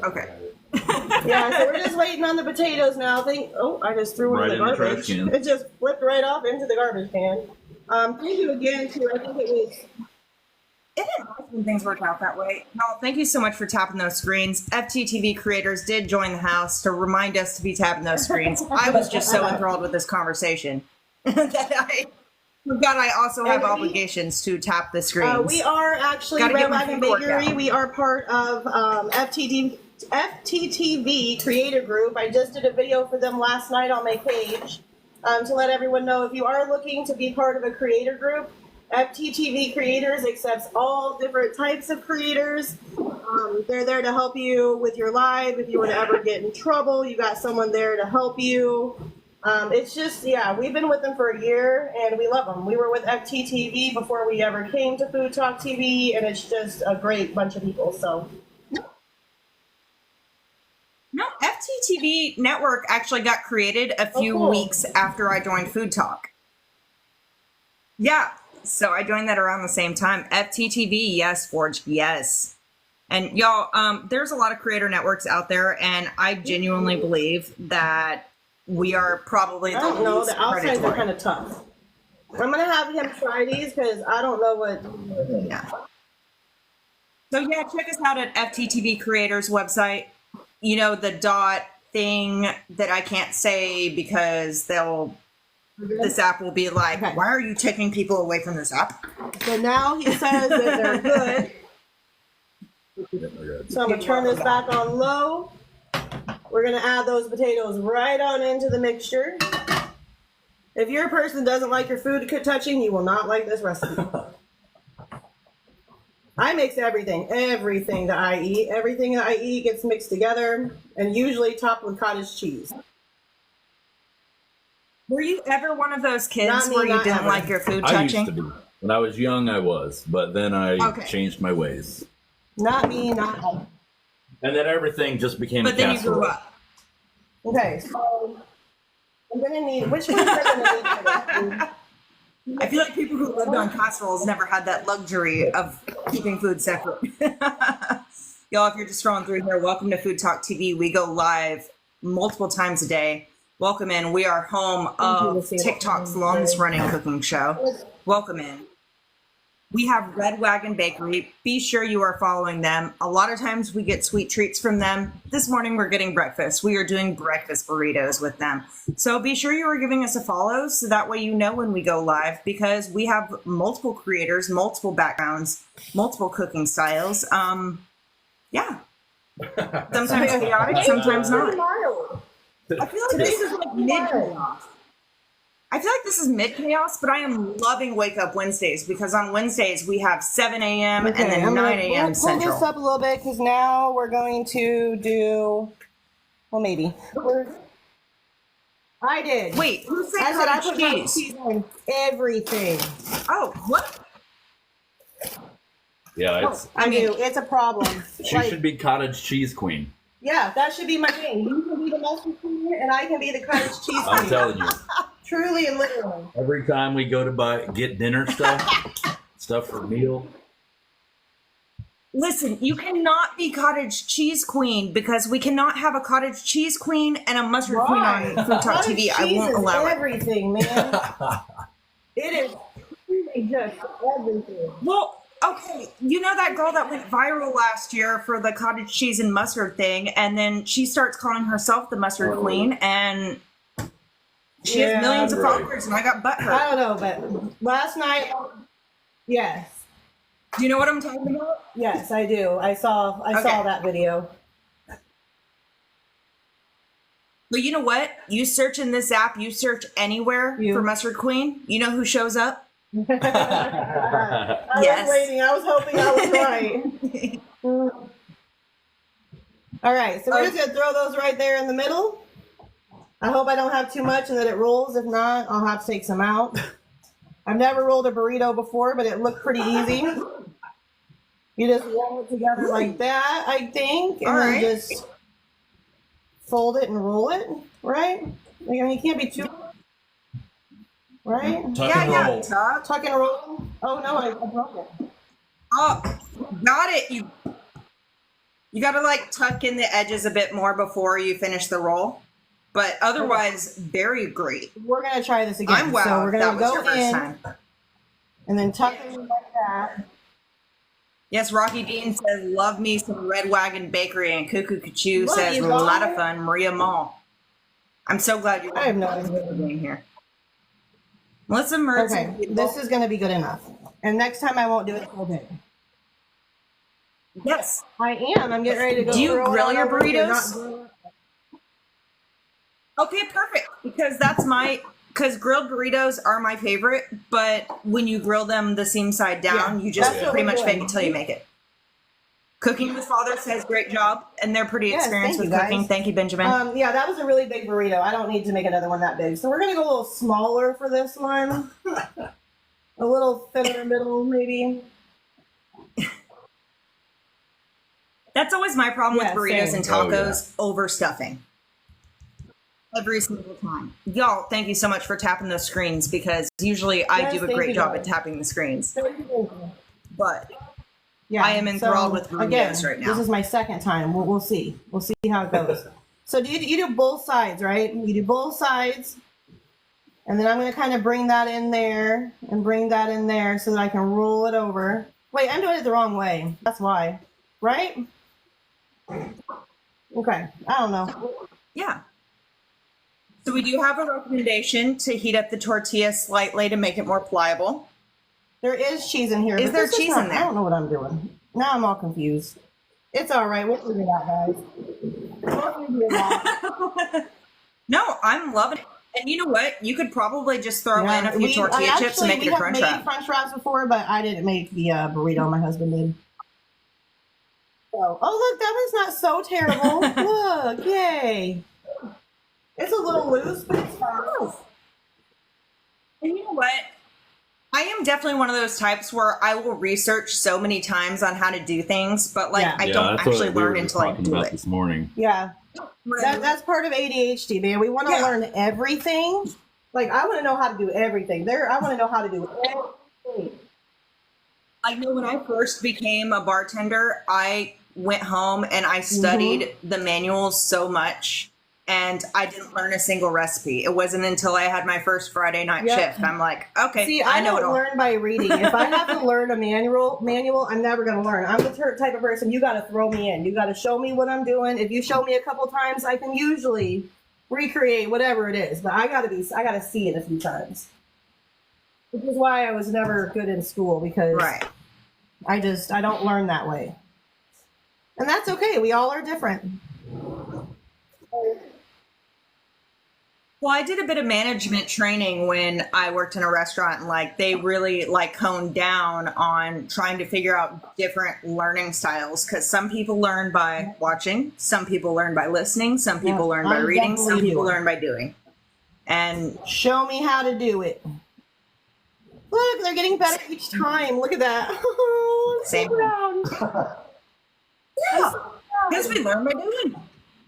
Yeah, so we're just waiting on the potatoes now. I just threw it in the garbage. It just flipped right off into the garbage can. Thank you again, too. I think it was...
Isn't it nice when things work out that way? No, thank you so much for tapping those screens. FTTV creators did join the house to remind us to be tapping those screens. I was just so enthralled with this conversation that I forgot I also have obligations to tap the screens.
We are actually Red Wagon Bakery. We are part of FTTV Creator Group. I just did a video for them last night on my page to let everyone know if you are looking to be part of a creator group. FTTV Creators accepts all different types of creators. They're there to help you with your live. If you were to ever get in trouble, you got someone there to help you. It's just, we've been with them for a year, and we love them. We were with FTTV before we ever came to Food Talk TV, and it's just a great bunch of people. So,
no, FTTV network actually got created a few
cool.
weeks after I joined Food Talk. Yeah, so I joined that around the same time. FTTV, yes, Forge, yes. And y'all, there's a lot of creator networks out there, and I genuinely believe that we are probably
I don't know.
least
The outsides are
predatory.
kind of tough. I'm gonna have him try these because I don't know what.
Yeah. So yeah, check us out at FTTV Creators website. You know, the dot thing that I can't say because this app will be like,
Okay.
why are you taking people away from this app?
So now he says that they're good. So I'm gonna turn this back on low. We're gonna add those potatoes right on into the mixture. If you're a person that doesn't like your food touching, you will not like this recipe. I mix everything that I eat. Everything that I eat gets mixed together and usually topped with cottage cheese.
Were you ever one of those kids
Not me,
where you
not
didn't
ever.
like your food
I used
touching?
to be. When I was young, I was, but then I
Okay.
changed my ways,
Not me, not me.
and then everything just became
But
a
then you
casserole.
grew up.
Okay, so I'm gonna need which ones are gonna need for this?
I feel like people who lived on casseroles never had that luxury of keeping food separate. Y'all, if you're just scrolling through here, welcome to Food Talk TV. We go live multiple times a day. Welcome in. We are home of TikTok's longest running cooking show. Welcome in. We have Red Wagon Bakery. Be sure you are following them. A lot of times we get sweet treats from them. This morning we're getting breakfast. We are doing breakfast burritos with them. So be sure you are giving us a follow so that way you know when we go live, because we have multiple creators, multiple backgrounds, multiple cooking styles. Yeah. Sometimes chaotic, sometimes not. I feel like this is like mid chaos. I feel like this is mid chaos, but I am loving Wake Up Wednesdays because on Wednesdays we have 7 a.m. and then
I'm
9
gonna
a.m.
pull
Central.
this up a little bit because now we're going to do, well, maybe. I did.
Wait, who said
I said I
cottage
put cottage
cheese?
cheese on everything.
Oh, what?
Yeah, it's,
I do. It's a problem.
she
Like,
should be cottage cheese queen.
yeah, that should be my thing. You can be the mustard queen and I can be the cottage cheese
I'm
queen.
telling you.
Truly and literally.
Every time we go to get dinner stuff for meal.
Listen, you cannot be cottage cheese queen because we cannot have a cottage cheese queen and a mustard queen on Food Talk
Cottage
TV. I
cheese
won't
is
allow it.
everything, man. It is truly just everything.
Well, okay, you know that girl that went viral last year for the cottage cheese and mustard thing, and then she starts calling herself the mustard queen, and she
Yeah,
has millions of
right.
followers, and I got butthurt.
I don't know, but last night, yes.
Do you know what I'm talking about?
Yes, I do. I saw
Okay.
that video.
But you know what? You search in this app, you search anywhere
You.
for mustard queen. You know who shows up?
I
Yes.
was waiting. I was hoping I was right. All right, so we're just gonna throw those right there in the middle. I hope I don't have too much and that it rolls. If not, I'll have to take some out. I've never rolled a burrito before, but it looked pretty easy. You just roll it together like that, I think, and
All
then
right.
just fold it and roll it, right? Like, I mean, you can't be too, right?
Tuck and roll.
Tuck.
Tuck and roll. Oh no, I broke it.
Oh, got it. You got to like tuck in the edges a bit more before you finish the roll. But otherwise, very great.
We're gonna try this again.
I'm wow.
So we're
That
gonna
was
go
your first
in
time.
and then tuck it in like that.
Yes, Rocky Dean says, love me some Red Wagon Bakery, and Cuckoo Cuckoo
Love
says, a
you,
lot
Mom.
of fun, Maria Mall. I'm so glad you're
I have no idea.
being here. Let's immerse
Okay,
some people.
this is gonna be good enough. And next time I won't do it full day.
Yes.
I am. I'm getting ready to go.
Do you
throw it
grill
on
your
over here,
burritos?
not grill it.
Okay, perfect. Because because grilled burritos are my favorite, but when you grill them the seam side down,
Yeah,
you just
that's what
pretty
we're
much fake
doing.
it till you make it. Cooking with Father says great job, and they're pretty
Yes,
experienced
thank
with
you,
cooking.
guys.
Thank you, Benjamin.
Yeah, that was a really big burrito. I don't need to make another one that big. So we're gonna go a little smaller for this one. A little thinner middle, maybe.
That's always my problem
Yeah,
with burritos
same.
and
Oh,
tacos, overstuffing. Every single time. Y'all, thank you so much for tapping those screens because usually I
Yes,
do a
thank
great
you,
job
guys.
at tapping the screens. But
Yeah,
I am enthralled with burritos
again,
right now.
This is my second time. We'll see. We'll see how it goes. So you do both sides, right? You do both sides. And then I'm going to kind of bring that in there and bring that in there so that I can roll it over. Wait, I'm doing it the wrong way. That's why. Right? Okay. I don't know.
Yeah. So we do have a recommendation to heat up the tortilla slightly to make it more pliable.
There is cheese in here.
Is
but
there
this
cheese
not-
in there?
I don't know what I'm doing. Now I'm all confused. It's all right. We'll figure it out, guys. We'll figure it out.
No, I'm loving it. And you know what? You could probably just throw in a few tortilla chips and make it a crunch
We have
wrap.
made crunch wraps before, but I didn't make the burrito. My husband did. So, oh look, that one's not so terrible. Look, yay! It's a little loose, but it's fine.
And you know what? I am definitely one of those types where I will research so many times on how to do things, but like
Yeah.
I don't actually learn until I do it.
this morning.
Yeah, that's part of ADHD, man. We want to learn everything. Like I want to know how to do everything. I want to know how to do everything.
I know when I first became a bartender, I went home and I studied the manuals so much and I didn't learn a single recipe. It wasn't until I had my first Friday night shift. I'm like, okay,
See,
I
I
know it
don't
all.
learn by reading. If I have to learn a manual, I'm never going to learn. I'm the type of person, you got to throw me in. You got to show me what I'm doing. If you show me a couple times, I can usually recreate whatever it is. But I got to see it a few times. Which is why I was never good in school because I don't learn that way. And that's okay. We all are different.
Well, I did a bit of management training when I worked in a restaurant and like they really like honed down on trying to figure out different learning styles because some people learn by watching, some people learn by listening, some people learn by reading, some people learn by doing. And
show me how to do it. Look, they're getting better each time. Look at that.
Same. Yeah, because we learn by doing.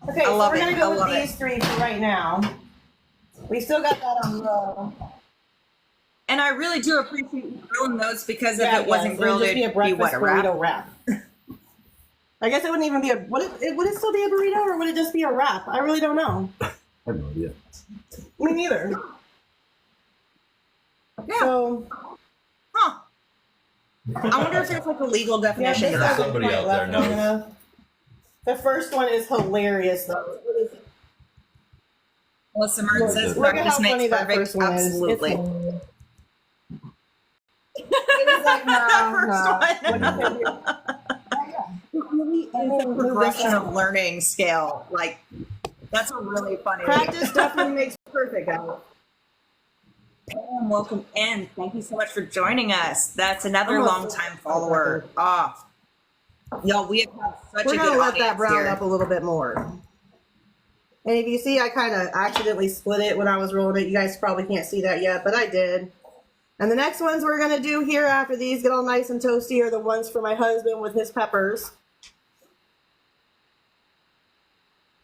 Okay, so we're going to go with these three for right now. We still got that on roll.
And I really do appreciate you grilling those because if it wasn't grilled, it'd
be a breakfast
what, a wrap?
burrito wrap. I guess it wouldn't even be would it still be a burrito or would it just be a wrap? I really don't know.
I have no idea.
Me neither.
Yeah.
So,
I wonder if there's like a legal definition to that.
Somebody out there knows.
The first one is hilarious though.
Melissa Mern says
Look at
practice
how
makes
funny that
perfect.
first one is.
Absolutely.
It is like,
The progression of learning scale. Like, that's a really funny.
Practice definitely makes perfect, guys.
And welcome in. Thank you so much for joining us. That's another
Almost.
long-time follower. Y'all, we have had such
We're
a
gonna
good
let that
audience
brown
here.
up a little bit more. And if you see, I kind of accidentally split it when I was rolling it. You guys probably can't see that yet, but I did. And the next ones we're going to do here after these get all nice and toasty are the ones for my husband with his peppers.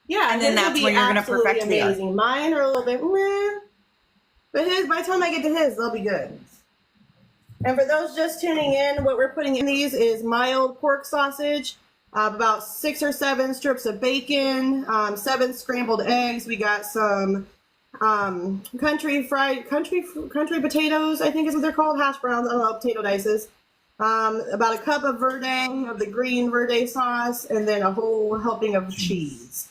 Yeah,
And then
his will
that's
be
when you're gonna
absolutely
perfect the
amazing. Mine are a little bit meh, but his, by the time I get to his, they'll be good. And for those just tuning in, what we're putting in these is mild pork sausage, about 6 or 7 strips of bacon, 7 scrambled eggs. We got some country potatoes, I think is what they're called, hash browns. I don't know, potato dices. About a cup of verde, of the green verde sauce, and then a whole helping of cheese.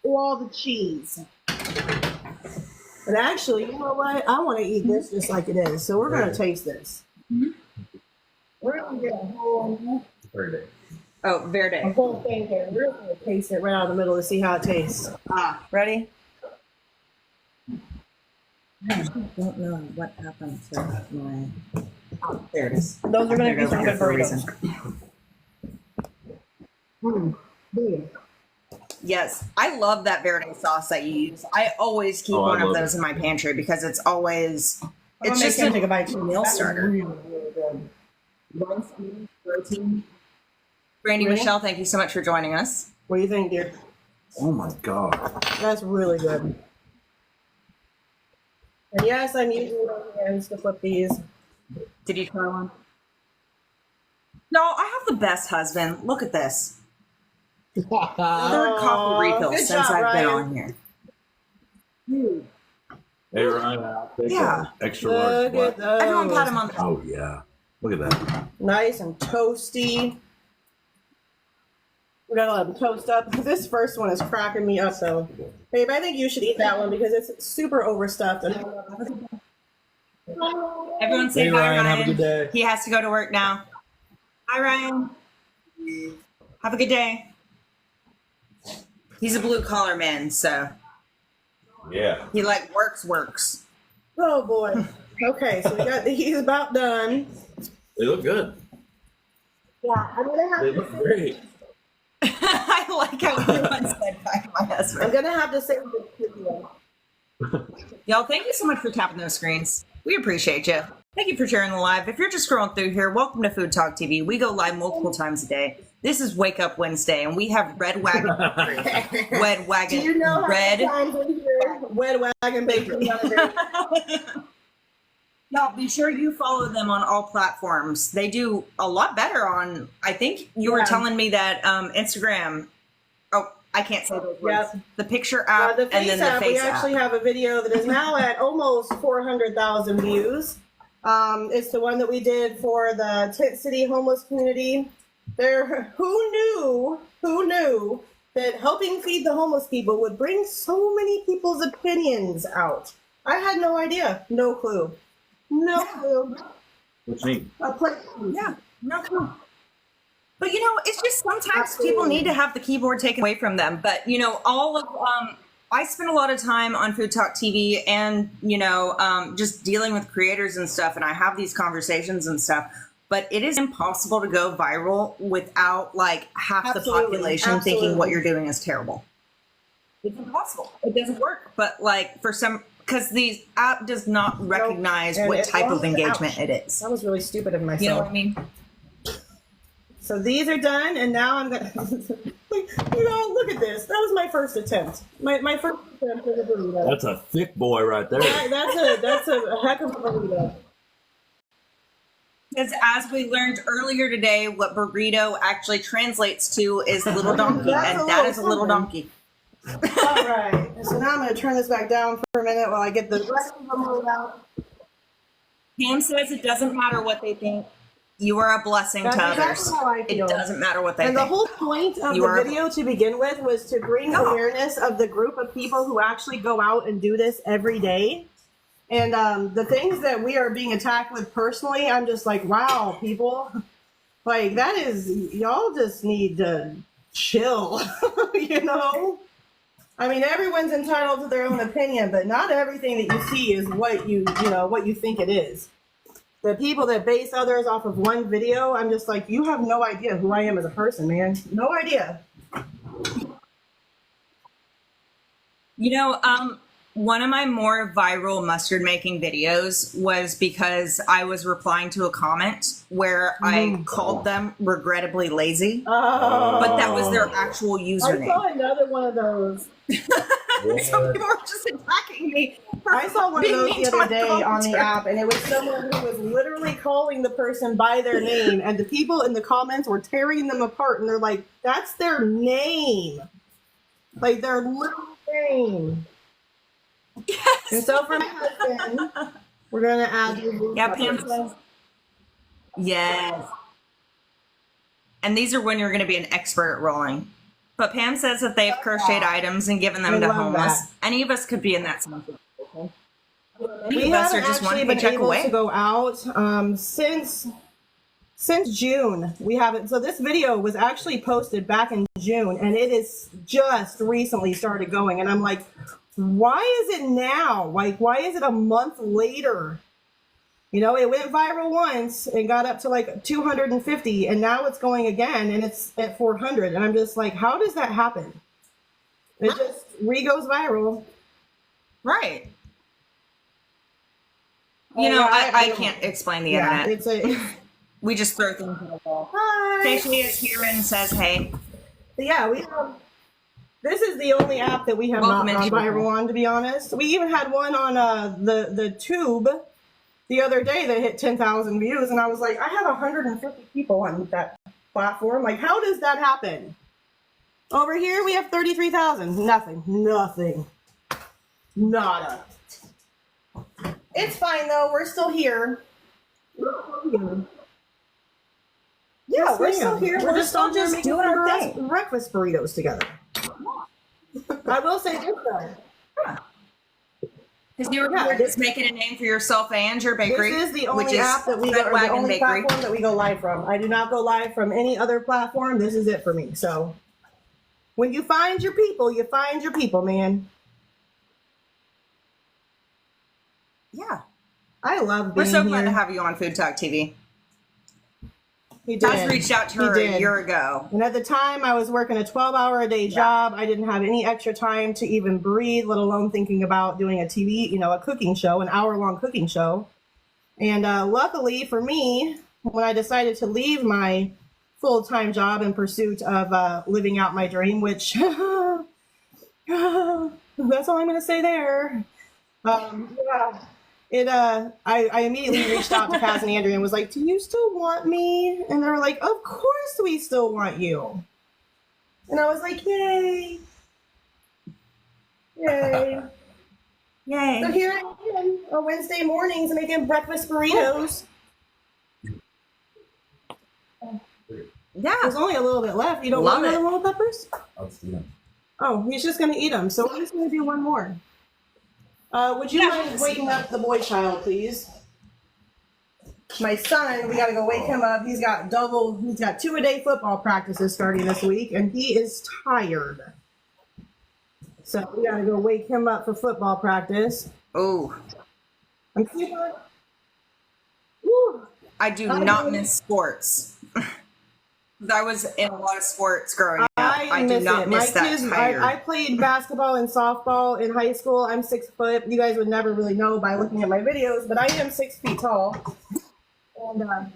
All the cheese. And actually, you know what? I want to eat this just like it is. So we're going to taste this. We're going to get a whole
Verde.
Oh, Verde.
whole thing here. We're going to taste it right out of the middle to see how it tastes. Ready?
I don't know what happened to my... Oh, there it is.
Those are going to be some good
for a
burritos.
reason. Yes, I love that Verde sauce that you use. I always keep one of those in my pantry because it's always, it's just a
take a bite too.
meal
That was
starter.
really, really good.
Low speed protein. Brandy
Ready?
Michelle, thank you so much for joining us.
What do you think, dear?
Oh my God.
That's really good. And yes, I'm using my hands to flip these.
Did you try one? No, I have the best husband. Look at this. Third coffee refill
good
since
job,
I've been
Ryan.
on here. Dude.
Hey, Ryan, I'll take
Yeah.
a extra large.
Look at
black.
Everyone pat
those.
him on the
Oh yeah. Look at that.
Nice and toasty. We gotta let them toast up. This first one is cracking me up, though. Babe, I think you should eat that one because it's super overstuffed.
Everyone say
Hey,
hi,
Ryan,
Ryan.
have a good day.
He has to go to work now. Hi, Ryan. Have a good day. He's a blue collar man, so
Yeah.
he like works.
Oh boy. Okay, so we got these about done.
They look good.
Yeah, I'm gonna have
They
to
look great.
I like how everyone said hi to my
I'm
husband.
gonna have to save this video.
Y'all, thank you so much for tapping those screens. We appreciate you. Thank you for sharing the live. If you're just scrolling through here, welcome to Food Talk TV. We go live multiple times a day. This is Wake Up Wednesday, and we have Red Wagon Bakery. Red Wagon.
Do you know how
Red.
many times we hear Red Wagon Bakery on a day?
Y'all, be sure you follow them on all platforms. They do a lot better on, I think you were
Yeah.
telling me that Instagram. Oh, I can't say those words.
Yep.
The picture app
The
and
Face
then
app,
the
we
Face
actually
app.
have a video that is now at almost 400,000 views. It's the one that we did for the Tent City homeless community. Who knew that helping feed the homeless people would bring so many people's opinions out? I had no idea. No clue. No clue.
What's neat?
A plate.
Yeah, no clue. But you know, it's just sometimes
Absolutely.
people need to have the keyboard taken away from them. But you know, all of I spend a lot of time on Food Talk TV, and you know, just dealing with creators and stuff, and I have these conversations and stuff. But it is impossible to go viral without like half the
Absolutely.
population thinking what
Absolutely.
you're doing is terrible. It's impossible. It doesn't work. But like for some, because the app does not recognize
And
what
it's
type
wrong
of
with the
engagement
ouch.
it is.
That was really stupid of myself.
You know what I mean?
So these are done, and now I'm gonna. You know, look at this. That was my first attempt. My first attempt at a burrito.
That's a thick boy right there.
That's a heck of a burrito.
Because as we learned earlier today, what burrito actually translates to is little donkey,
That's a
and that
little
is a little
something.
donkey.
All right. So now I'm gonna turn this back down for a minute while I get the rest of them rolled out.
Pam says it doesn't matter what they think. You are a blessing
That's
to others.
exactly how I
It
feel.
doesn't matter what they
And the
think.
whole point of
You
the
are-
video to begin with was to bring
No.
awareness of the group of people who actually go out and do this every day. And the things that we are being attacked with personally, I'm just like, wow, people. Like, that is, y'all just need to chill, you know? I mean, everyone's entitled to their own opinion, but not everything that you see is what what you think it is. The people that base others off of one video, I'm just like, you have no idea who I am as a person, man. No idea.
You know, one of my more viral mustard making videos was because I was replying to a comment where I called them regrettably lazy,
Oh.
but that was their actual
I
username.
saw another one of those.
So people were just attacking me. for
I saw one of
being
those
mean
the
to my
other day on the
commenter.
app, and it was someone who was literally calling the person by their name, and the people in the comments were tearing them apart, and they're like, that's their name. Like, their little name.
Yes.
And so for my husband, we're going to add these
Yeah, Pam
peppers.
says. Yes. And these are when you're going to be an expert at rolling. But Pam says that they've crocheted items and given them
I
to
love
homeless.
that.
Any of us could be in that situation. Any
We
of us are
haven't
just one
actually been
paycheck
able
away.
to go out since June. We haven't. So this video was actually posted back in June, and it is just recently started going. And I'm like, why is it now? Like, why is it a month later? You know, it went viral once and got up to like 250, and now it's going again, and it's at 400. And I'm just like, how does that happen? It just re-goes viral.
Right.
Oh,
You know,
yeah,
I
don't
can't
know.
explain the
Yeah,
internet. We just throw things at the wall.
Hi.
Stacy is here and says, hey.
But yeah, we have. This is the only app that we have
Welcome
not
in,
gone
people.
viral on, to be honest. We even had one on the Tube the other day that hit 10,000 views, and I was like, I have 150 people on that platform. Like, how does that happen? Over here, we have 33,000. Nothing. Nada. It's fine, though. We're still here. Yeah, we're still here. We're just all just doing our thing. Breakfast burritos together. I will say this, though.
Because you're just making a name for yourself and your bakery.
This is the only
which is
app that we go,
Red
or the
Wagon
only
Bakery.
platform that we go live from. I do not go live from any other platform. This is it for me. So when you find your people, man.
Yeah.
I love being
We're so glad
here.
to have you on Food Talk TV.
He did.
I reached out to
He
her
did.
a year ago.
And at the time, I was working a 12-hour-a-day job. I didn't have any extra time to even breathe, let alone thinking about doing a TV, a cooking show, an hour-long cooking show. And luckily for me, when I decided to leave my full-time job in pursuit of living out my dream, which that's all I'm going to say there. I immediately reached out to Kaz and Andrea and was like, do you still want me? And they were like, of course we still want you. And I was like, yay. Yay.
Yay.
So here I am on Wednesday mornings making breakfast burritos.
Yeah.
There's only a little bit left. You don't
Love
want
it.
another one with peppers?
I'll see them.
Oh, he's just going to eat them. So we're just going to do one more. Would you mind waking up the boy child, please? My son, we got to go wake him up. He's got 2-a-day football practices starting this week, and he is tired. So we got to go wake him up for football practice.
Oh,
I'm super. Woo.
I do not miss sports. I was in a lot of sports growing up. I do not miss that tired.
I played basketball and softball in high school. I'm 6 foot. You guys would never really know by looking at my videos, but I am 6 feet tall. And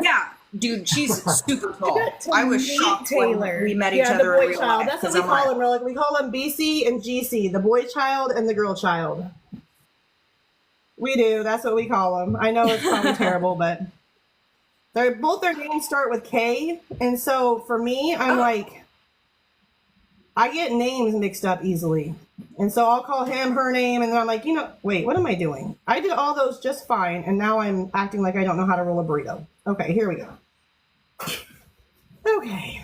Yeah, dude, she's super tall. I was shocked
Taylor.
when we met each other
the
in
boy
real
child.
life.
That's what
'cause
we
I'm
call
like,
them. We call them BC and GC, the boy child and the girl child. We do. That's what we call them. I know it's probably terrible, but both their names start with K, and so for me, I'm like, I get names mixed up easily, and so I'll call him her name, and then I'm like, wait, what am I doing? I did all those just fine, and now I'm acting like I don't know how to roll a burrito. Okay, here we go. Okay,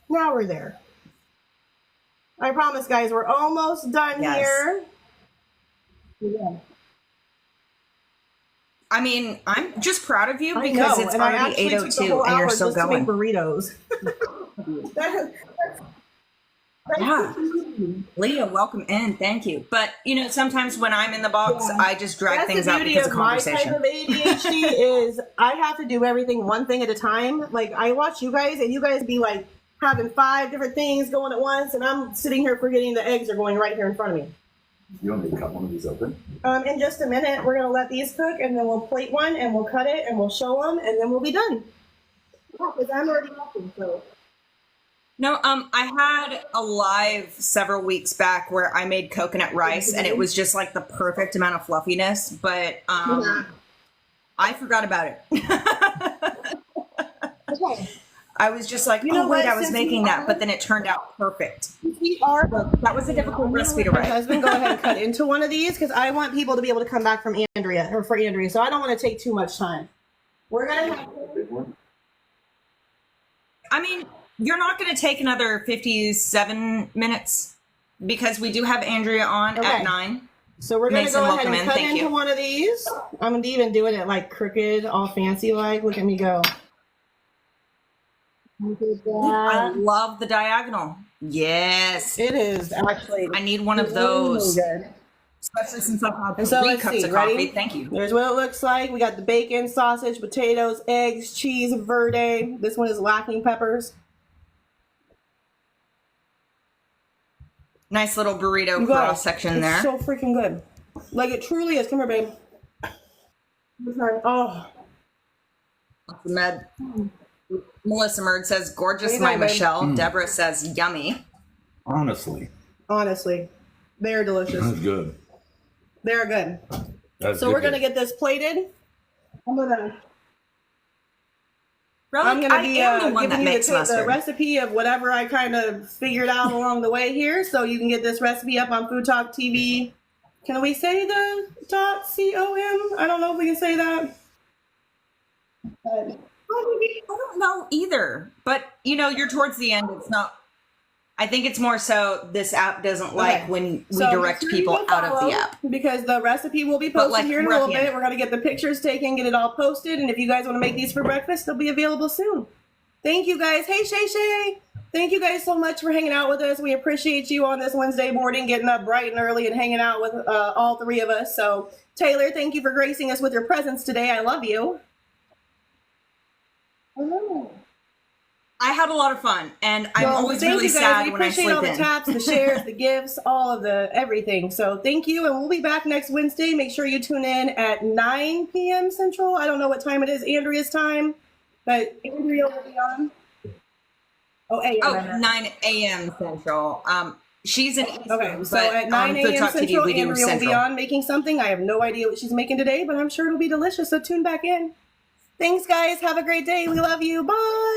now we're there. I promise, guys, we're almost done here. Yeah.
I mean, I'm just proud of you
I
because
know,
it's
and I
already
actually took the
8:02
whole
and you're
hour
still
just to make
going.
burritos.
Yeah. Leah, welcome in. Thank you. But, sometimes when I'm in the box, I just drag things out because of conversation.
My type of ADHD is I have to do everything one thing at a time. Like, I watch you guys, and you guys be like having 5 different things going at once, and I'm sitting here forgetting the eggs are going right here in front of me.
You want me to cut one of these open?
In just a minute, we're going to let these cook, and then we'll plate one, and we'll cut it, and we'll show them, and then we'll be done. Because I'm already walking, so.
No, I had a live several weeks back where I made coconut rice and it was just like the perfect amount of fluffiness, but I forgot about it.
Okay.
I was just like,
know
oh wait,
what?
I was
Since
making
we
that,
are-
but then it turned out perfect.
That
was a difficult recipe to
My
write.
husband, go ahead and cut into one of these because I want people to be able to come back from Andrea or for Andrea, so I don't want to take too much time. We're gonna have.
I mean, you're not going to take another 57 minutes because we do have Andrea on at 9.
So we're gonna
Mason,
go ahead
welcome
and
in.
cut
Thank
into
you.
one of these. I'm even doing it like crooked, all fancy like. Look at me go.
I love the diagonal. Yes.
It is actually.
I need one of those.
Really good.
Especially since I've had
And so
3
let's
cups
see,
of coffee.
ready?
Thank you.
There's what it looks like. We got the bacon, sausage, potatoes, eggs, cheese, verde. This one is lacking peppers.
Nice little burrito
You guys,
cross section
it's
there.
so freaking good. Like it truly is. Come here, babe. Oh.
Melissa Merd says, gorgeous,
Hey,
my
babe.
Michelle. Deborah says, yummy.
Honestly,
Honestly, they're delicious.
that's good.
They're good.
That's
So
good.
we're gonna get this plated. I'm gonna
Really?
be
I am the one that
giving you
makes
the
mustard.
recipe of whatever I kind of figured out along the way here, so you can get this recipe up on Food Talk TV. Can we say the .com? I don't know if we can say that.
I don't know either. But, you know, you're towards the end. It's not. I think it's more so this app doesn't like
Okay.
when we
So
direct
make sure you
people
go
out of the
follow,
app.
because the recipe will be
But,
posted
like,
here in a
we're at
little
the
bit.
end.
We're gonna get the pictures taken, get it all posted, and if you guys want to make these for breakfast, they'll be available soon. Thank you guys. Hey Shay Shay, thank you guys so much for hanging out with us. We appreciate you on this Wednesday morning, getting up bright and early and hanging out with all three of us. So Taylor, thank you for gracing us with your presence today. I love you.
I had a lot of fun, and I'm
Well,
always
thank
really
you guys.
sad
We
when I
appreciate
sleep
all the
in.
taps, the shares, the gifts, all of the everything. So thank you, and we'll be back next Wednesday. Make sure you tune in at 9 p.m. Central. I don't know what time it is, Andrea's time, but Andrea will be on. Oh, a.m.
Oh, 9 a.m. Central. She's in Eastern,
Okay, so
but
at 9
on Food
a.m.
Talk TV,
Central,
we do
Andrea will be
Central.
on making something. I have no idea what she's making today, but I'm sure it'll be delicious. So tune back in. Thanks, guys. Have a great day. We love you. Bye.